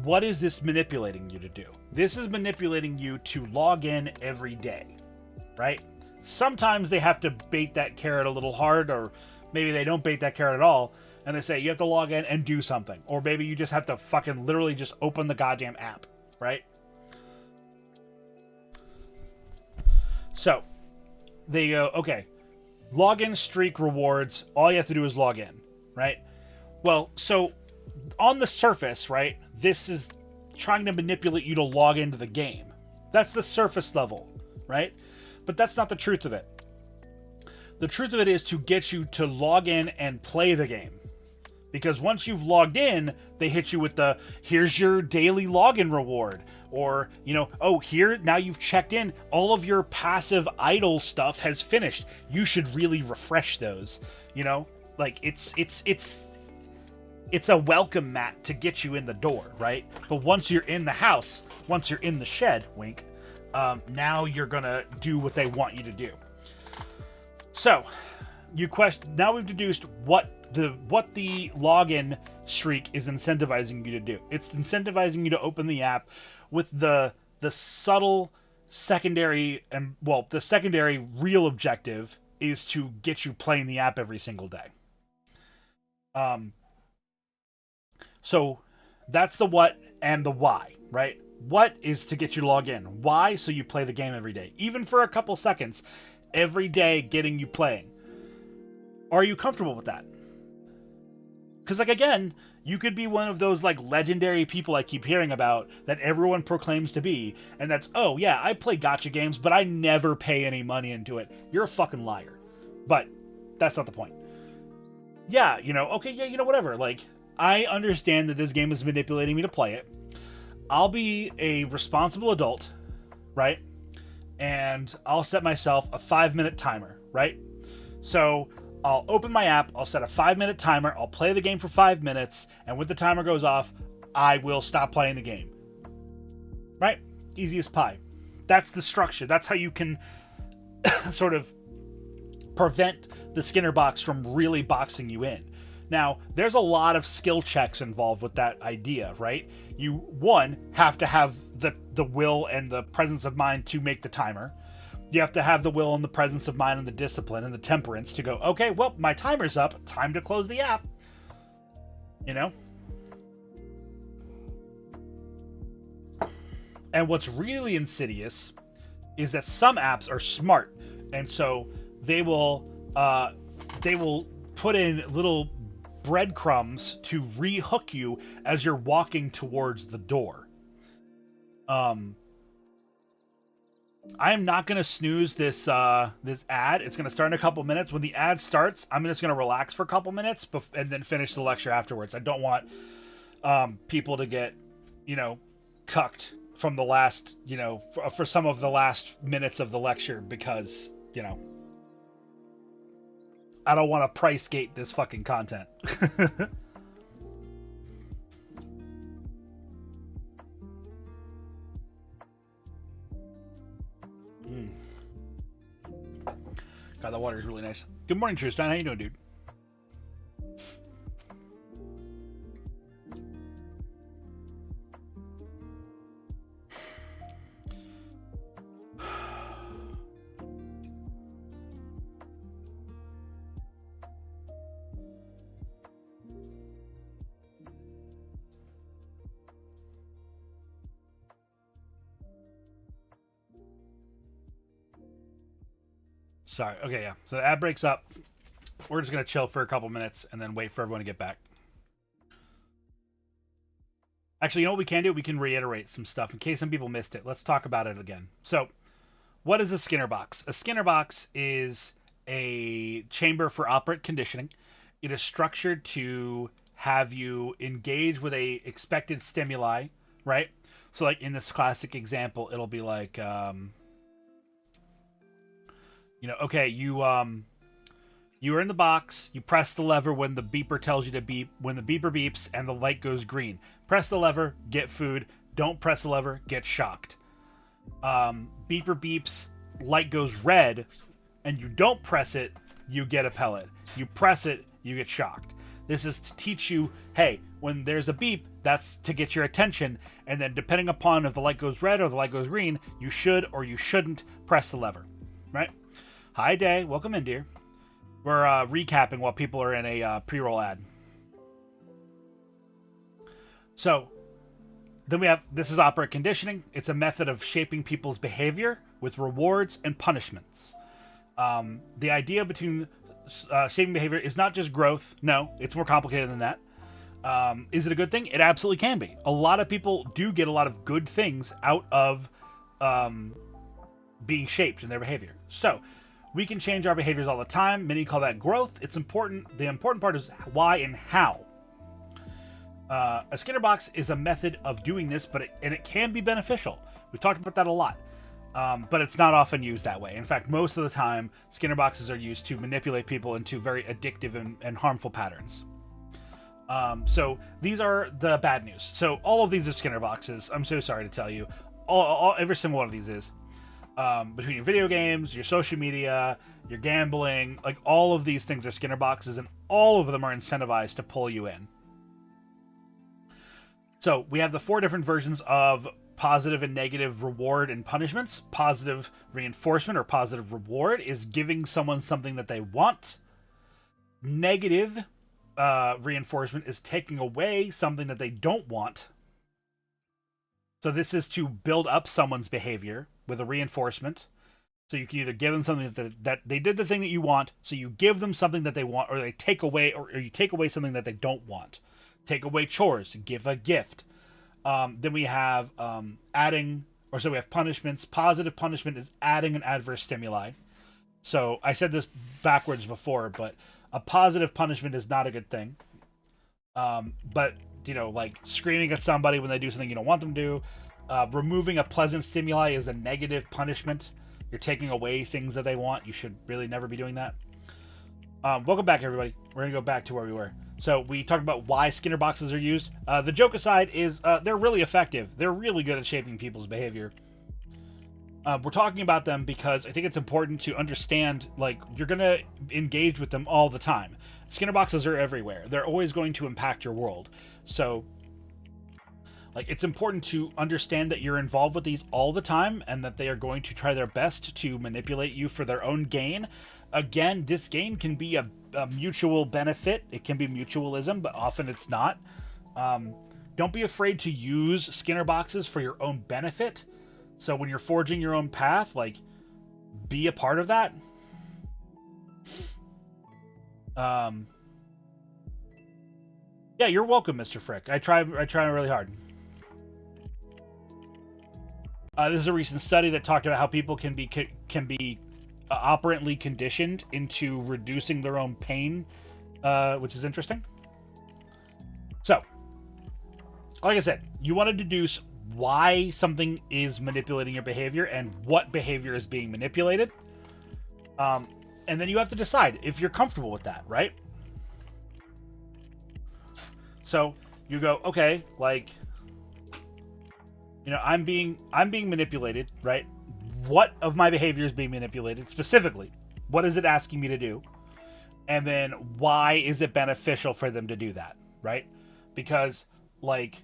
Speaker 1: What is this manipulating you to do? This is manipulating you to log in every day, right? Sometimes they have to bait that carrot a little hard, or maybe they don't bait that carrot at all, and they say you have to log in and do something. Or maybe you just have to fucking literally just open the goddamn app, right? So, they go, okay, login streak rewards, all you have to do is log in, right? Well, so on the surface, right, this is trying to manipulate you to log into the game. That's the surface level, right? But that's not the truth of it. The truth of it is to get you to log in and play the game. Because once you've logged in, they hit you with the, here's your daily login reward. Or, oh, here, now you've checked in, all of your passive idle stuff has finished. You should really refresh those. Like, it's a welcome mat to get you in the door, right? But once you're in the house, once you're in the shed, wink, Now you're gonna do what they want you to do. So, now we've deduced what the login streak is incentivizing you to do. It's incentivizing you to open the app with the subtle secondary the secondary real objective is to get you playing the app every single day. So that's the what and the why, right? What is to get you to log in? Why? So you play the game every day, even for a couple seconds, every day, getting you playing. Are you comfortable with that? Because, like, again, you could be one of those, like, legendary people I keep hearing about that everyone proclaims to be, and that's, oh, yeah, I play gacha games, but I never pay any money into it. You're a fucking liar. But that's not the point. Yeah, okay, yeah, whatever. Like, I understand that this game is manipulating me to play it. I'll be a responsible adult, right? And I'll set myself a 5-minute timer, right? So I'll open my app, I'll set a 5-minute timer, I'll play the game for 5 minutes, and when the timer goes off, I will stop playing the game. Right? Easy as pie. That's the structure. That's how you can sort of prevent the Skinner box from really boxing you in. Now, there's a lot of skill checks involved with that idea, right? You, one, have to have the will and the presence of mind to make the timer. You have to have the will and the presence of mind and the discipline and the temperance to go, okay, well, my timer's up. Time to close the app. And what's really insidious is that some apps are smart. And so they will put in little breadcrumbs to re-hook you as you're walking towards the door. I am not going to snooze this ad. It's going to start in a couple minutes. When the ad starts, I'm just going to relax for a couple minutes and then finish the lecture afterwards. I don't want people to get, cucked from the last, for some of the last minutes of the lecture because, I don't want to price gate this fucking content. God, that water is really nice. Good morning, Tristan. How you doing, dude? Sorry. Okay, yeah. So the ad breaks up. We're just going to chill for a couple minutes and then wait for everyone to get back. Actually, you know what we can do? We can reiterate some stuff in case some people missed it. Let's talk about it again. So, what is a Skinner box? A Skinner box is a chamber for operant conditioning. It is structured to have you engage with a expected stimuli, right? So, like in this classic example, it'll be like... okay, you are in the box, you press the lever when the beeper tells you to beep, when the beeper beeps and the light goes green. Press the lever, get food. Don't press the lever, get shocked. Beeper beeps, light goes red, and you don't press it, you get a pellet. You press it, you get shocked. This is to teach you, hey, when there's a beep, that's to get your attention, and then depending upon if the light goes red or the light goes green, you should or you shouldn't press the lever, right? Hi, Day. Welcome in, dear. We're recapping while people are in a pre-roll ad. So, then we have, this is operant conditioning. It's a method of shaping people's behavior with rewards and punishments. The idea between shaping behavior is not just growth. No, it's more complicated than that. Is it a good thing? It absolutely can be. A lot of people do get a lot of good things out of being shaped in their behavior. So, we can change our behaviors all the time. Many call that growth. It's important. The important part is why and how. A Skinner box is a method of doing this, and it can be beneficial. We've talked about that a lot, but it's not often used that way. In fact, most of the time, Skinner boxes are used to manipulate people into very addictive and harmful patterns. So these are the bad news. So all of these are Skinner boxes. I'm so sorry to tell you. every single one of these is. Between your video games, your social media, your gambling, like all of these things are Skinner boxes, and all of them are incentivized to pull you in. So we have the 4 different versions of positive and negative reward and punishments. Positive reinforcement or positive reward is giving someone something that they want. Negative reinforcement is taking away something that they don't want. So this is to build up someone's behavior with a reinforcement. So you can either give them something that they did the thing that you want, so you give them something that they want, or they take away, or you take away something that they don't want. Take away chores, give a gift. Then we have we have punishments. Positive punishment is adding an adverse stimuli. So I said this backwards before, but a positive punishment is not a good thing. But like screaming at somebody when they do something you don't want them to do. Removing a pleasant stimuli is a negative punishment. You're taking away things that they want. You should really never be doing that. Welcome back, everybody. We're going to go back to where we were. So we talked about why Skinner boxes are used. The joke aside is they're really effective. They're really good at shaping people's behavior. We're talking about them because I think it's important to understand, like, you're going to engage with them all the time. Skinner boxes are everywhere. They're always going to impact your world. So, like, it's important to understand that you're involved with these all the time and that they are going to try their best to manipulate you for their own gain. Again, this gain can be a mutual benefit. It can be mutualism, but often it's not. Don't be afraid to use Skinner boxes for your own benefit. So when you're forging your own path, like, be a part of that. Yeah, you're welcome, Mr. Frick. I try really hard. This is a recent study that talked about how people can be operantly conditioned into reducing their own pain, which is interesting. So, like I said, you want to deduce why something is manipulating your behavior and what behavior is being manipulated. And then you have to decide if you're comfortable with that, right? So you go, okay, like, I'm being manipulated, right? What of my behavior is being manipulated specifically? What is it asking me to do? And then why is it beneficial for them to do that, right? Because, like,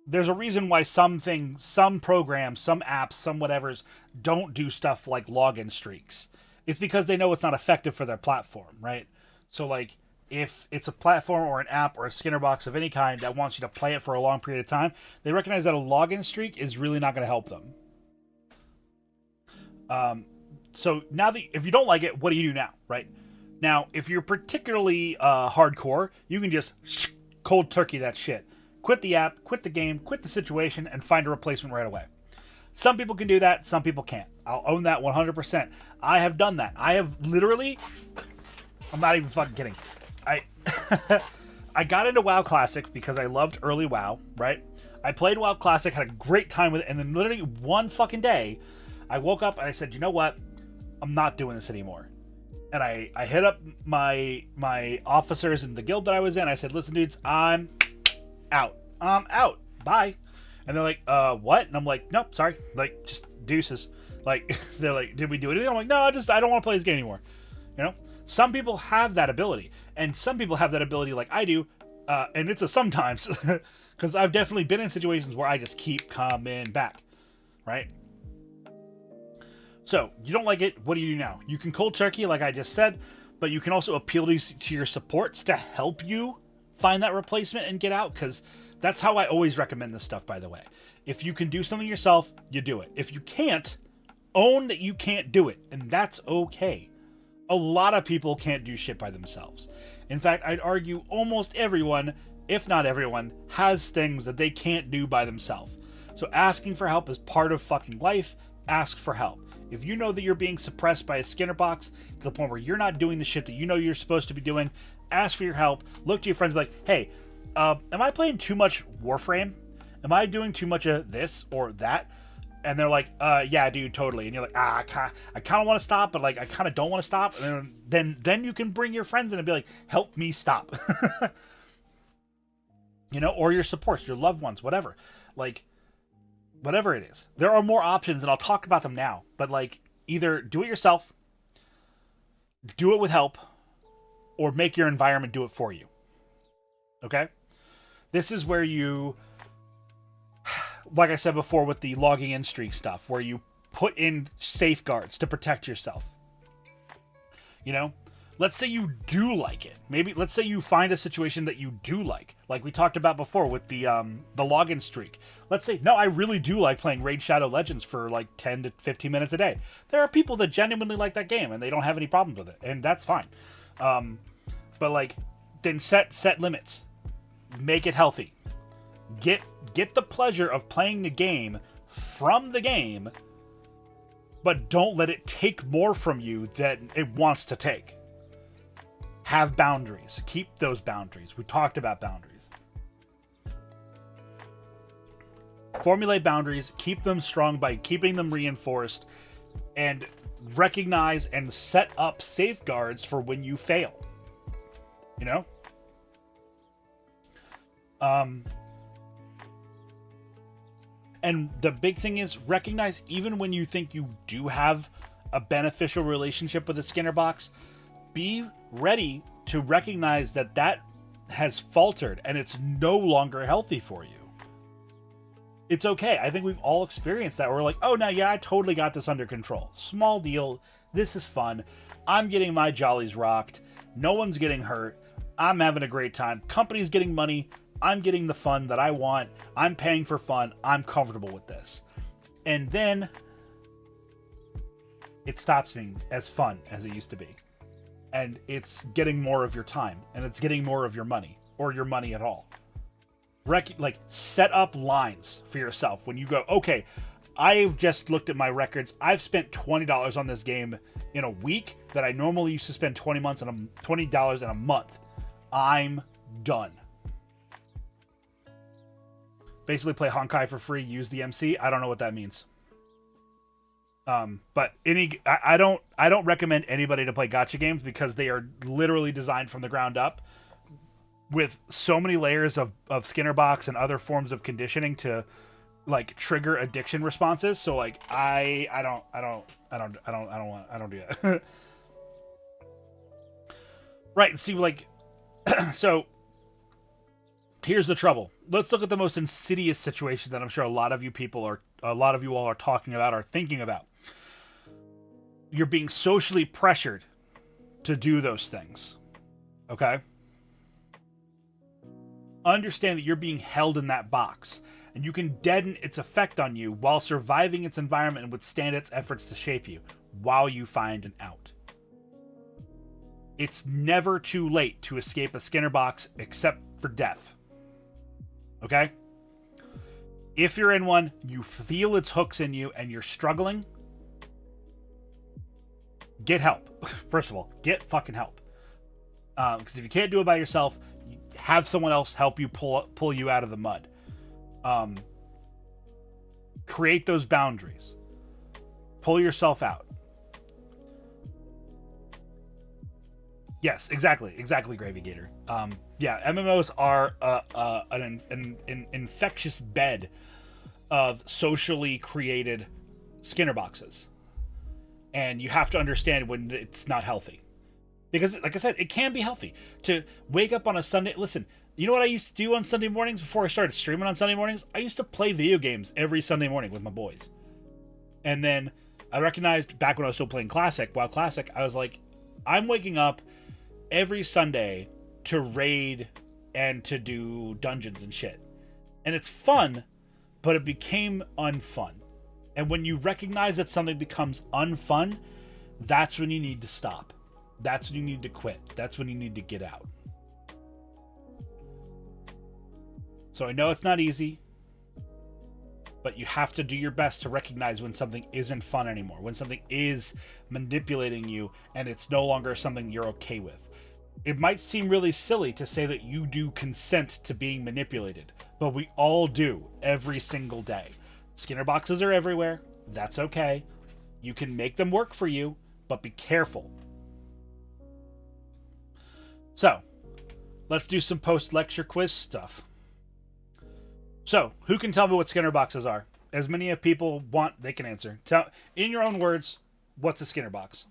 Speaker 1: there's a reason why some things, some programs, some apps, some whatevers don't do stuff like login streaks. It's because they know it's not effective for their platform, right? So, like, if it's a platform or an app or a Skinner box of any kind that wants you to play it for a long period of time, they recognize that a login streak is really not going to help them. So now that if you don't like it, what do you do now, right? Now, if you're particularly hardcore, you can just cold turkey that shit. Quit the app, quit the game, quit the situation, and find a replacement right away. Some people can do that, some people can't. I'll own that 100%. I have done that. I have literally... I'm not even fucking kidding. I got into WoW Classic because I loved early WoW, right? I played WoW Classic, had a great time with it, and then literally one fucking day, I woke up and I said, you know what? I'm not doing this anymore. And I hit up my officers in the guild that I was in. I said, listen, dudes, I'm out. I'm out. Bye. And they're like, what? And I'm like, nope, sorry. Like, just deuces. Like, they're like, did we do anything? I'm like, no, I don't want to play this game anymore. Some people have that ability. And some people have that ability like I do. And it's a sometimes. Because I've definitely been in situations where I just keep coming back. Right? So, you don't like it, what do you do now? You can cold turkey, like I just said, but you can also appeal to your supports to help you find that replacement and get out, because that's how I always recommend this stuff, by the way. If you can do something yourself, you do it. If you can't, own that you can't do it, and that's okay. A lot of people can't do shit by themselves. In fact, I'd argue almost everyone, if not everyone, has things that they can't do by themselves. So asking for help is part of fucking life. Ask for help. If you know that you're being suppressed by a Skinner box to the point where you're not doing the shit that you know you're supposed to be doing, ask for your help. Look to your friends and be like, hey, am I playing too much Warframe? Am I doing too much of this or that? And they're like, yeah, dude, totally. And you're like, I kind of want to stop, but like I kind of don't want to stop. And then you can bring your friends in and be like, help me stop. Or your supports, your loved ones, whatever. Like, whatever it is. There are more options, and I'll talk about them now. But like, either do it yourself, do it with help, or make your environment do it for you. Okay? This is where you, like I said before with the logging in streak stuff, where you put in safeguards to protect yourself. You know? Let's say you do like it. Maybe let's say you find a situation that you do like we talked about before with the login streak. Let's say, no, I really do like playing Raid Shadow Legends for like 10 to 15 minutes a day. There are people that genuinely like that game and they don't have any problems with it, and that's fine. But like, then set limits. Make it healthy. Get the pleasure of playing the game from the game, but don't let it take more from you than it wants to take. Have boundaries. Keep those boundaries. We talked about boundaries. Formulate boundaries. Keep them strong by keeping them reinforced. And recognize and set up safeguards for when you fail. You know? And the big thing is recognize even when you think you do have a beneficial relationship with the Skinner box, be ready to recognize that has faltered and it's no longer healthy for you. It's okay. I think we've all experienced that. We're like, oh, no, yeah, I totally got this under control. Small deal. This is fun. I'm getting my jollies rocked. No one's getting hurt. I'm having a great time. Company's getting money. I'm getting the fun that I want. I'm paying for fun. I'm comfortable with this. And then it stops being as fun as it used to be. And it's getting more of your time. And it's getting more of your money. Or your money at all. Set up lines for yourself. When you go, okay, I've just looked at my records. I've spent $20 on this game in a week that I normally used to spend $20 in a month. I'm done. Basically play Honkai for free, use the MC. I don't know what that means. But I don't recommend anybody to play gacha games because they are literally designed from the ground up with so many layers of Skinner box and other forms of conditioning to like trigger addiction responses. So like I don't do that. Right. See, like, so here's the trouble. Let's look at the most insidious situation that I'm sure a lot of you all are talking about or thinking about. You're being socially pressured to do those things. Okay? Understand that you're being held in that box, and you can deaden its effect on you while surviving its environment and withstand its efforts to shape you while you find an out. It's never too late to escape a Skinner box except for death. Okay? If you're in one, you feel its hooks in you, and you're struggling, get help. First of all, get fucking help. Because if you can't do it by yourself, have someone else help you pull you out of the mud. Create those boundaries. Pull yourself out. Yes, exactly, Gravy Gator. Yeah, MMOs are an infectious bed of socially created Skinner boxes, and you have to understand when it's not healthy. Because, like I said, it can be healthy to wake up on a Sunday. Listen, you know what I used to do on Sunday mornings before I started streaming on Sunday mornings? I used to play video games every Sunday morning with my boys. And then I recognized back when I was still playing WoW Classic, I was like, I'm waking up every Sunday to raid and to do dungeons and shit. And it's fun, but it became unfun. And when you recognize that something becomes unfun, that's when you need to stop. That's when you need to quit. That's when you need to get out. So I know it's not easy, but you have to do your best to recognize when something isn't fun anymore, when something is manipulating you and it's no longer something you're okay with. It might seem really silly to say that you do consent to being manipulated, but we all do every single day. Skinner boxes are everywhere. That's okay. You can make them work for you, but be careful. So, let's do some post-lecture quiz stuff. So, who can tell me what Skinner boxes are? as many of people want, they can answer. Tell, in your own words, what's a Skinner box?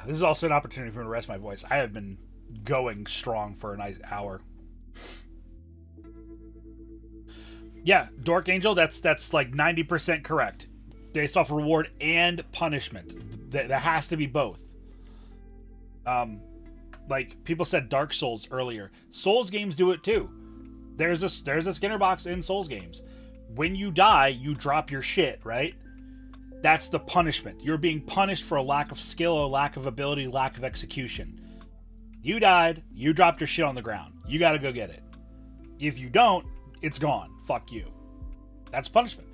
Speaker 1: This is also an opportunity for me to rest my voice. I have been going strong for a nice hour. Yeah, Dork Angel, that's like 90% correct. Based off reward and punishment. That has to be both. Like people said Dark Souls earlier. Souls games do it too. There's a Skinner box in Souls games. When you die, you drop your shit, right? That's the punishment. You're being punished for a lack of skill, or lack of ability, lack of execution. You died, you dropped your shit on the ground. You gotta go get it. If you don't, it's gone. Fuck you. That's punishment.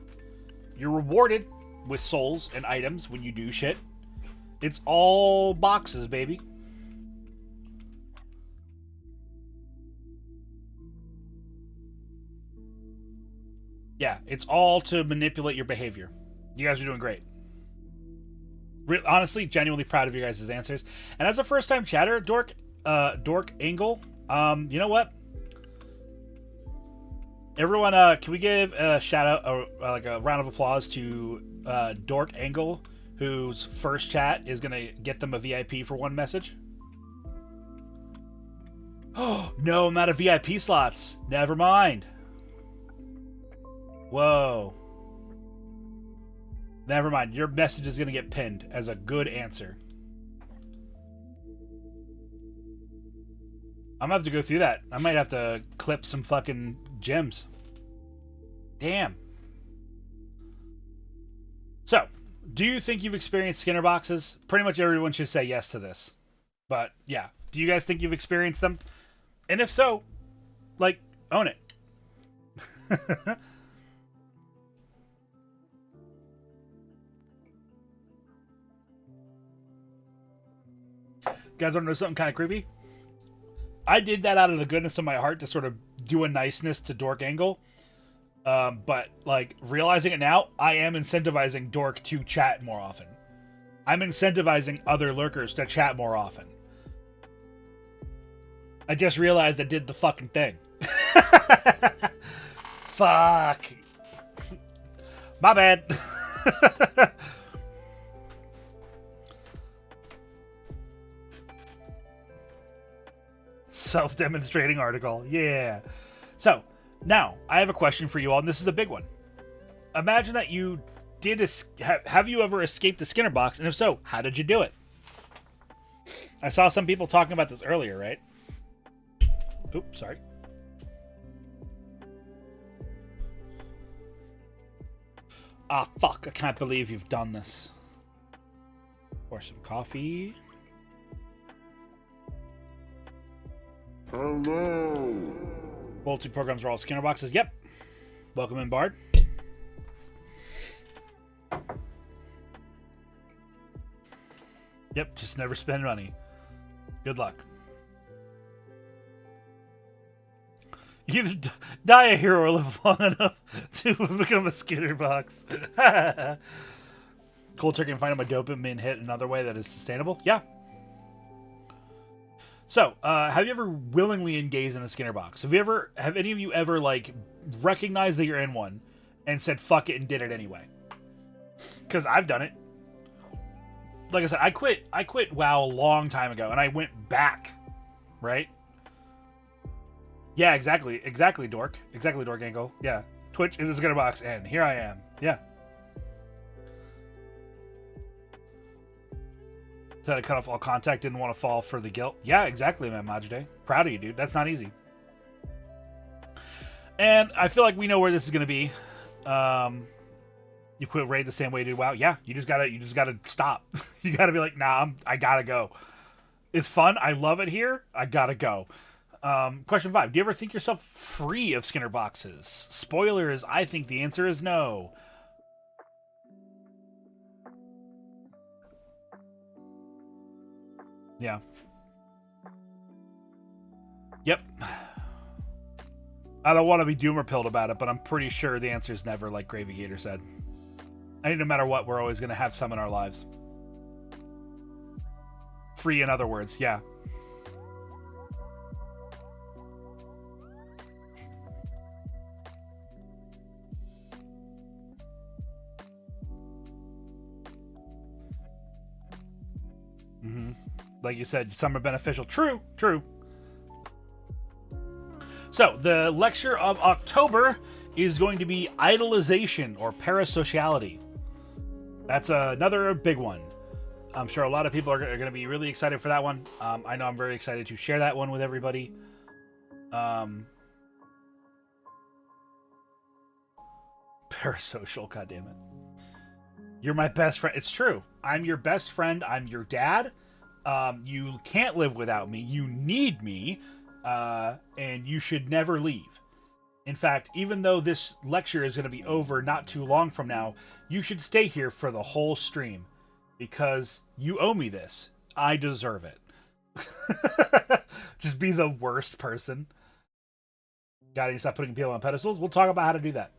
Speaker 1: You're rewarded with souls and items when you do shit. It's all boxes, baby. Yeah, it's all to manipulate your behavior. You guys are doing great. Honestly, genuinely proud of your guys' answers. And as a first-time chatter, Dork Angle, you know what? Everyone, can we give a shout-out, like a round of applause to Dork Angle, whose first chat is going to get them a VIP for one message? Oh, no, I'm out of VIP slots. Never mind. Whoa. Never mind. Your message is going to get pinned as a good answer. I'm going to have to go through that. I might have to clip some fucking gems. Damn. So, do you think you've experienced Skinner boxes? Pretty much everyone should say yes to this. But, yeah. Do you guys think you've experienced them? And if so, like, own it. You guys want to know something kind of creepy? I did that out of the goodness of my heart to sort of do a niceness to Dork Angle. But, like, realizing it now, I am incentivizing Dork to chat more often. I'm incentivizing other lurkers to chat more often. I just realized I did the fucking thing. Fuck. My bad. Self-demonstrating article. Yeah. So, now, I have a question for you all, and this is a big one. Imagine that you did... have you ever escaped a Skinner box? And if so, how did you do it? I saw some people talking about this earlier, right? Oops, sorry. Ah, fuck. I can't believe you've done this. Pour some coffee.
Speaker 3: Hello.
Speaker 1: Multi-programs are all Skinner boxes. Yep. Welcome in, Bard. Yep, just never spend money. Good luck. Either die a hero or live long enough to become a Skinner box. Cold turkey and finding my dopamine hit another way that is sustainable. Yeah. So, have you ever willingly engaged in a Skinner box? Have any of you ever, like, recognized that you're in one and said fuck it and did it anyway? Because I've done it. Like I said, I quit WoW a long time ago, and I went back, right? Yeah, exactly, Dork. Exactly, Dork Angle. Yeah. Twitch is a Skinner box, and here I am. Yeah. That I cut off all contact, didn't want to fall for the guilt. Yeah, exactly, man, Majide. Proud of you, dude. That's not easy. And I feel like we know where this is going to be. You quit raid the same way you did WoW. Yeah, you just gotta stop. You gotta be like, nah, I gotta go. It's fun. I love it here. I gotta go. Question 5. Do you ever think yourself free of Skinner boxes? Spoilers, I think the answer is no. Yeah. Yep. I don't want to be doomer pilled about it, but I'm pretty sure the answer is never, like Gravy Gator said. I think no matter what, we're always going to have some in our lives. Free, in other words, yeah. Like you said, some are beneficial. True. So, the lecture of October is going to be idolization or parasociality. That's another big one. I'm sure a lot of people are going to be really excited for that one. I know I'm very excited to share that one with everybody. Parasocial, goddammit. You're my best friend. It's true. I'm your best friend. I'm your dad. You can't live without me. You need me. And you should never leave. In fact, even though this lecture is going to be over not too long from now, you should stay here for the whole stream. Because you owe me this. I deserve it. Just be the worst person. Gotta stop putting people on pedestals. We'll talk about how to do that.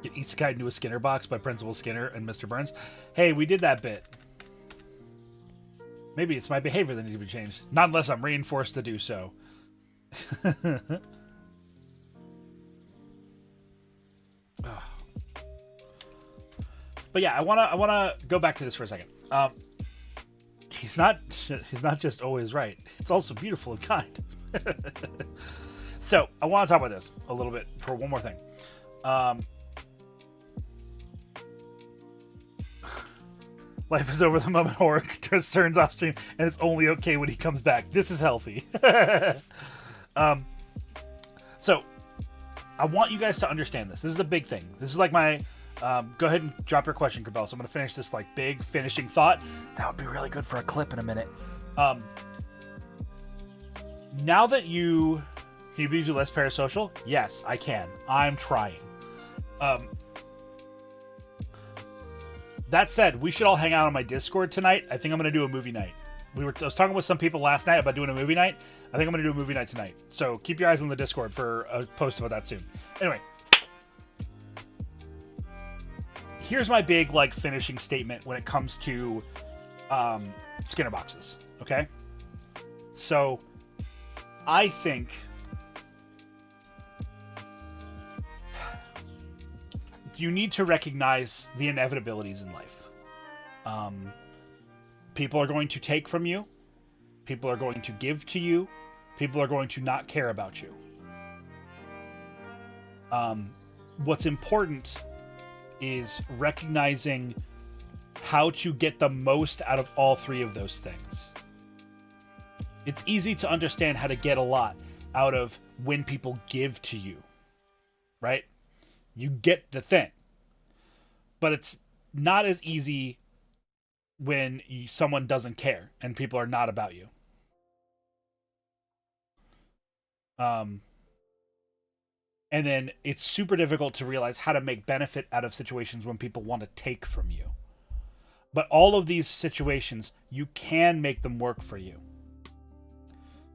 Speaker 1: Get Isekai into a Skinner box by Principal Skinner and Mr. Burns. Hey, we did that bit. Maybe it's my behavior that needs to be changed. Not unless I'm reinforced to do so. But yeah, I wanna go back to this for a second. He's not just always right. It's also beautiful and kind. So I want to talk about this a little bit for one more thing. Life is over the moment horror turns off stream, and it's only okay when he comes back. This is healthy. So I want you guys to understand this. This is a big thing. This is like my... go ahead and drop your question, Cabell. So I'm going to finish this like big finishing thought. That would be really good for a clip in a minute. Now that can you be less parasocial? Yes, I can. I'm trying. That said, we should all hang out on my Discord tonight. I think I'm going to do a movie night. I was talking with some people last night about doing a movie night. I think I'm going to do a movie night tonight. So keep your eyes on the Discord for a post about that soon. Anyway. Here's my big finishing statement when it comes to Skinner boxes. Okay? So I think you need to recognize the inevitabilities in life. People are going to take from you. People are going to give to you. People are going to not care about you. What's important is recognizing how to get the most out of all three of those things. It's easy to understand how to get a lot out of when people give to you, right? You get the thing. But it's not as easy when someone doesn't care and people are not about you. And then it's super difficult to realize how to make benefit out of situations when people want to take from you. But all of these situations, you can make them work for you.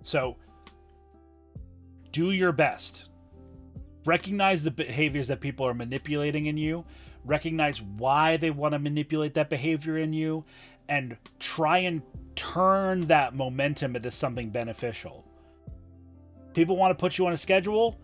Speaker 1: So, do your best. Recognize the behaviors that people are manipulating in you. Recognize why they want to manipulate that behavior in you. And try and turn that momentum into something beneficial. People want to put you on a schedule.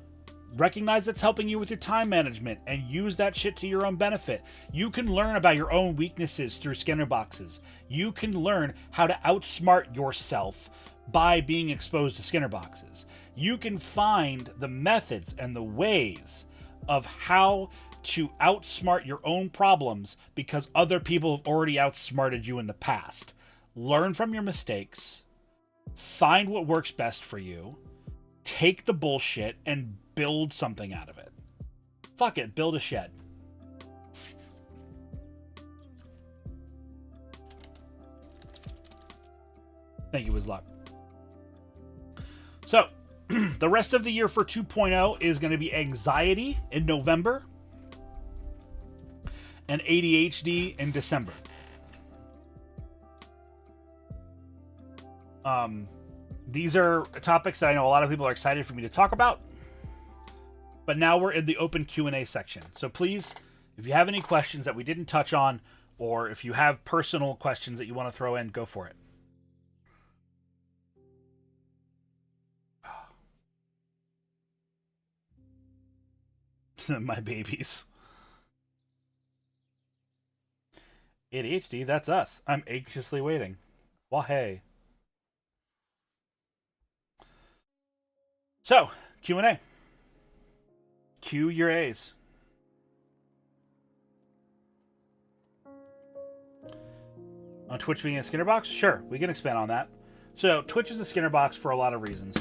Speaker 1: Recognize that's helping you with your time management and use that shit to your own benefit. You can learn about your own weaknesses through Skinner boxes. You can learn how to outsmart yourself by being exposed to Skinner boxes. You can find the methods and the ways of how to outsmart your own problems because other people have already outsmarted you in the past. Learn from your mistakes. Find what works best for you. Take the bullshit and build something out of it. Fuck it, build a shed. Thank you, Wizlock. So, the rest of the year for 2.0 is going to be anxiety in November and ADHD in December. These are topics that I know a lot of people are excited for me to talk about. But now we're in the open Q&A section. So please, if you have any questions that we didn't touch on, or if you have personal questions that you want to throw in, go for it. My babies. ADHD, that's us. I'm anxiously waiting. Well, hey. So, Q&A. Cue your A's. On Twitch being a Skinner box? Sure, we can expand on that. So, Twitch is a Skinner box for a lot of reasons.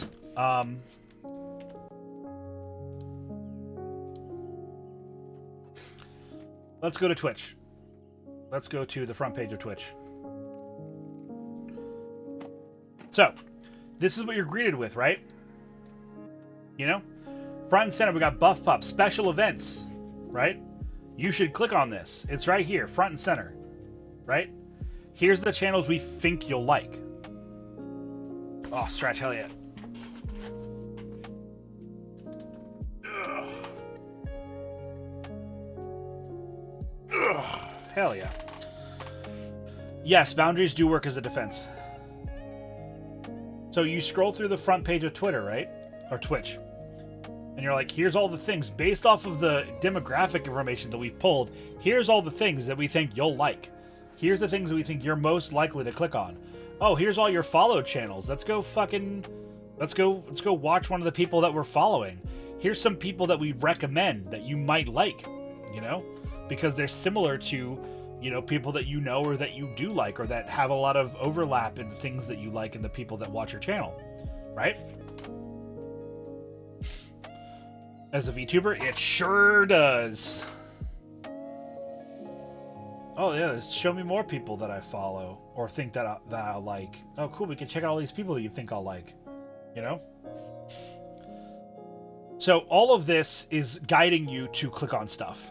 Speaker 1: Let's go to Twitch. Let's go to the front page of Twitch. So, this is what you're greeted with, right? You know? Front and center, we got Buff Pup, special events, right? You should click on this. It's right here, front and center, right? Here's the channels we think you'll like. Oh, stretch, hell yeah. Ugh. Ugh. Hell yeah. Yes, boundaries do work as a defense. So you scroll through the front page of Twitter, right? Or Twitch. And you're like, here's all the things. Based off of the demographic information that we've pulled, here's all the things that we think you'll like. Here's the things that we think you're most likely to click on. Oh, here's all your followed channels. Let's go watch one of the people that we're following. Here's some people that we recommend that you might like, you know? Because they're similar to, you know, people that you know or that you do like, or that have a lot of overlap in the things that you like and the people that watch your channel, right? As a VTuber, it sure does. Oh yeah, show me more people that I follow or think that I'll like. Oh cool, we can check out all these people that you think I'll like, you know? So all of this is guiding you to click on stuff.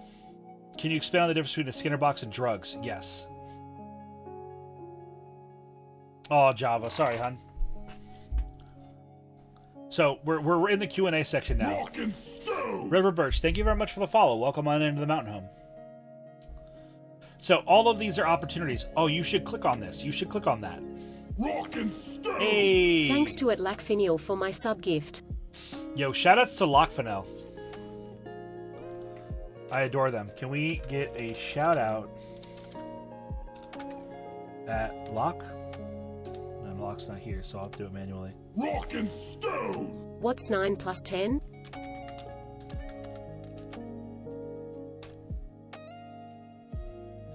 Speaker 1: Can you expand on the difference between a Skinner box and drugs? Yes. Oh, Java. Sorry, hon. So we're in the Q&A section now. River Birch, thank you very much for the follow. Welcome on into the mountain home. So all of these are opportunities. Oh, you should click on this. You should click on that.
Speaker 3: Rock and stone.
Speaker 1: Hey.
Speaker 5: Thanks to Lackfinial for my sub gift.
Speaker 1: Yo, shoutouts to Lockfinel. I adore them. Can we get a shout out at Lock? No, Lock's not here, so I'll have to do it manually.
Speaker 3: Rock and stone.
Speaker 5: What's 9 plus 10?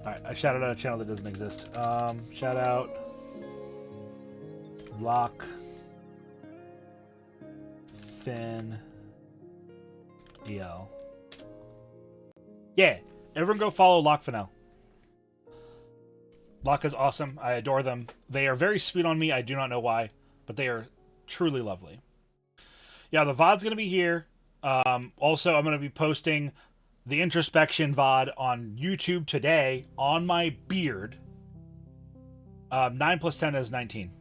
Speaker 1: Alright, I shouted out a channel that doesn't exist. Shout out Lock Fin EL. Yeah, everyone go follow Lockfinel. Lock is awesome. I adore them. They are very sweet on me. I do not know why, but they are truly lovely. Yeah, the VOD's going to be here. Also, I'm going to be posting the introspection VOD on YouTube today on my beard. 9 plus 10 is 19.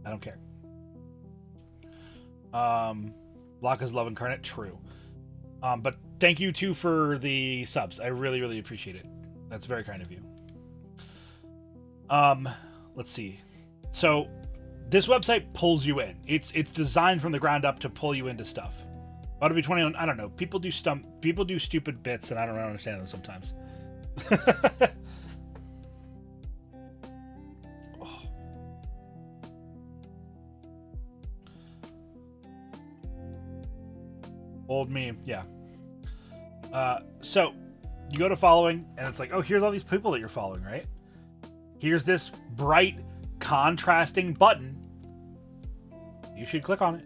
Speaker 1: I don't care. Lock is love incarnate. True. But thank you, too, for the subs. I really, really appreciate it. That's very kind of you. Let's see. So, this website pulls you in. It's designed from the ground up to pull you into stuff. About to be 21. I don't know. People do stupid bits, and I don't understand them sometimes. Oh. Old meme, yeah. So you go to following, and it's like, oh, here's all these people that you're following, right? Here's this bright, contrasting button. You should click on it.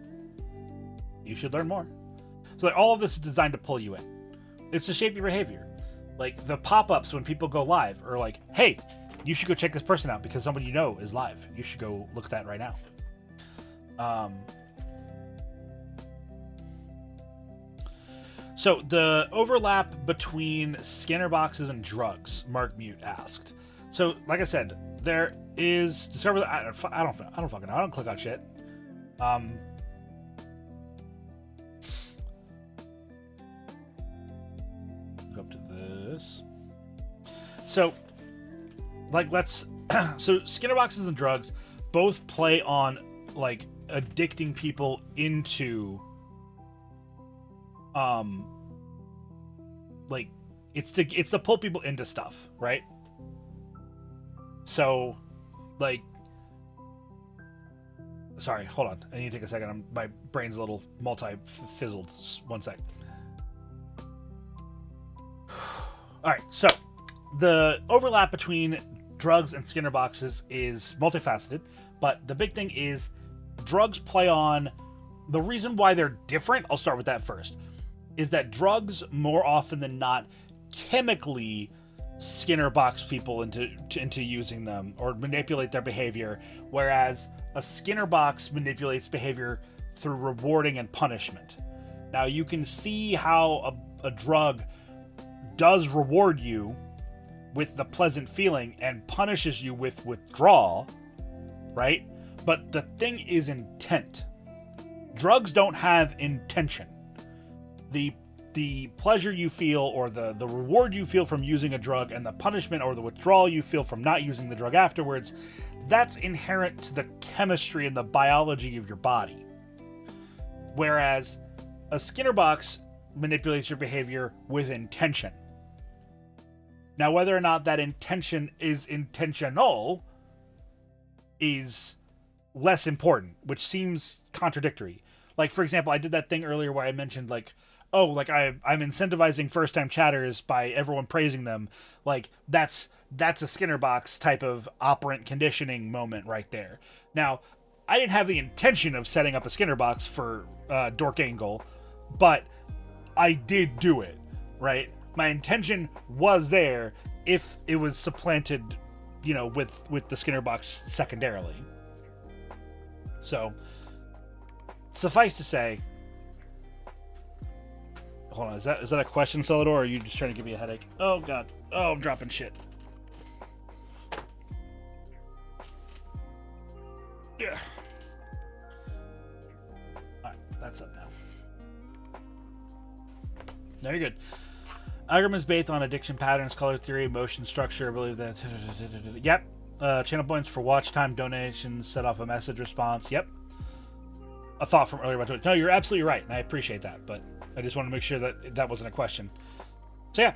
Speaker 1: You should learn more. So like, all of this is designed to pull you in. It's to shape your behavior. Like the pop-ups when people go live are like, hey, you should go check this person out because somebody you know is live. You should go look at that right now. So the overlap between Skinner boxes and drugs, Mark Mute asked. So like I said, there is discover. I don't fucking know. I don't click on shit. Go up to this. So, like, let's... so, Skinner boxes and drugs both play on, like, addicting people into... like, it's to pull people into stuff, right? So, like... Sorry, hold on. I need to take a second. My brain's a little multi-fizzled. One sec. Alright, so the overlap between drugs and Skinner boxes is multifaceted, but the big thing is drugs play on... The reason why they're different, I'll start with that first, is that drugs, more often than not, chemically Skinner box people into using them or manipulate their behavior, whereas a Skinner box manipulates behavior through rewarding and punishment. Now, you can see how a drug does reward you with the pleasant feeling and punishes you with withdrawal, right? But the thing is intent. Drugs don't have intention. The pleasure you feel or the reward you feel from using a drug and the punishment or the withdrawal you feel from not using the drug afterwards, that's inherent to the chemistry and the biology of your body. Whereas a Skinner box manipulates your behavior with intention. Now, whether or not that intention is intentional is less important, which seems contradictory. Like, for example, I did that thing earlier where I mentioned, like, oh, like, I'm incentivizing first-time chatters by everyone praising them. Like, that's a Skinner box type of operant conditioning moment right there. Now, I didn't have the intention of setting up a Skinner box for Dork Angle, but I did do it, right? My intention was there if it was supplanted, you know, with the Skinner box secondarily. So, suffice to say... Hold on, is that a question, Celador, or are you just trying to give me a headache? Oh, God. Oh, I'm dropping shit. Yeah. Alright, that's up now. No, you're good. Algorithm is based on addiction patterns, color theory, motion structure. I believe that... Yep. Channel points for watch time, donations, set off a message response. Yep. A thought from earlier about Twitch. No, you're absolutely right, and I appreciate that, but I just want to make sure that that wasn't a question. So yeah.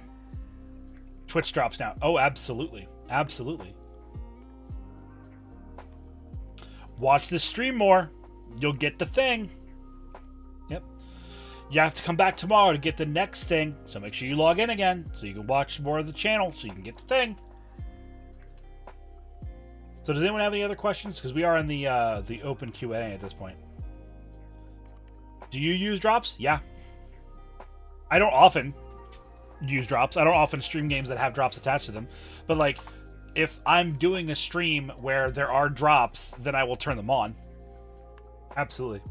Speaker 1: Twitch drops now. Oh, absolutely. Absolutely. Watch the stream more. You'll get the thing. Yep. You have to come back tomorrow to get the next thing, so make sure you log in again so you can watch more of the channel so you can get the thing. So does anyone have any other questions? Because we are in the open Q&A at this point. Do you use drops? Yeah. I don't often use drops. I don't often stream games that have drops attached to them. But, like, if I'm doing a stream where there are drops, then I will turn them on. Absolutely.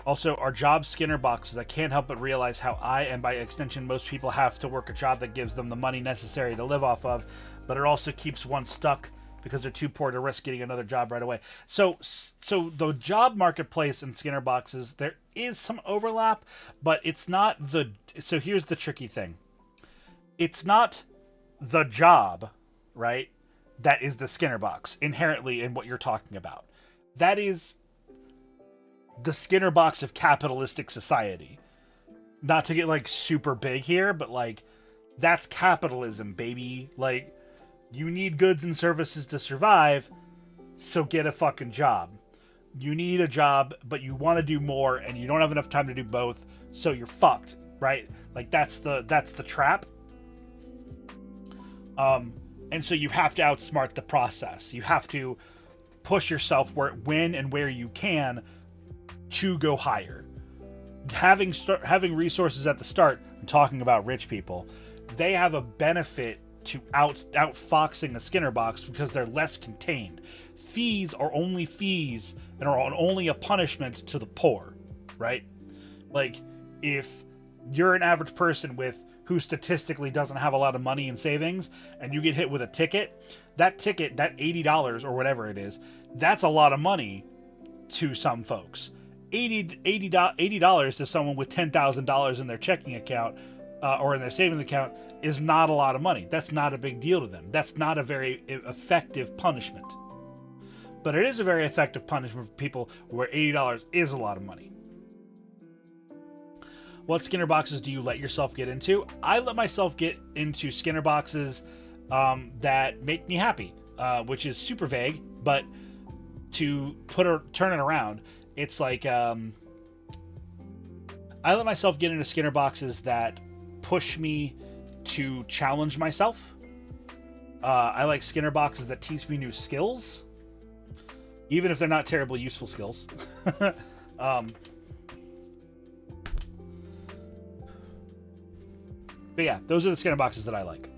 Speaker 1: Also, our job Skinner boxes. I can't help but realize how I, and by extension most people, have to work a job that gives them the money necessary to live off of, but it also keeps one stuck because they're too poor to risk getting another job right away. So the job marketplace and Skinner boxes, there is some overlap, but it's not the... So here's the tricky thing. It's not the job, right, that is the Skinner box, inherently in what you're talking about. That is the Skinner box of capitalistic society. Not to get, like, super big here, but, like, that's capitalism, baby. Like... You need goods and services to survive, so get a fucking job. You need a job, but you want to do more, and you don't have enough time to do both, so you're fucked, right? Like, that's the trap. And so you have to outsmart the process. You have to push yourself when and where you can to go higher. Having resources at the start, I'm talking about rich people, they have a benefit to outfoxing a Skinner box because they're less contained. Fees are only fees and are only a punishment to the poor, right? Like, if you're an average person who statistically doesn't have a lot of money in savings, and you get hit with a ticket, that $80 or whatever it is, that's a lot of money to some folks. $80 to someone with $10,000 in their checking account or in their savings account is not a lot of money. That's not a big deal to them. That's not a very effective punishment. But it is a very effective punishment for people where $80 is a lot of money. What Skinner boxes do you let yourself get into? I let myself get into Skinner boxes that make me happy, which is super vague, but to turn it around, it's like I let myself get into Skinner boxes that push me to challenge myself. I like Skinner boxes that teach me new skills, even if they're not terribly useful skills. But yeah, those are the Skinner boxes that I like.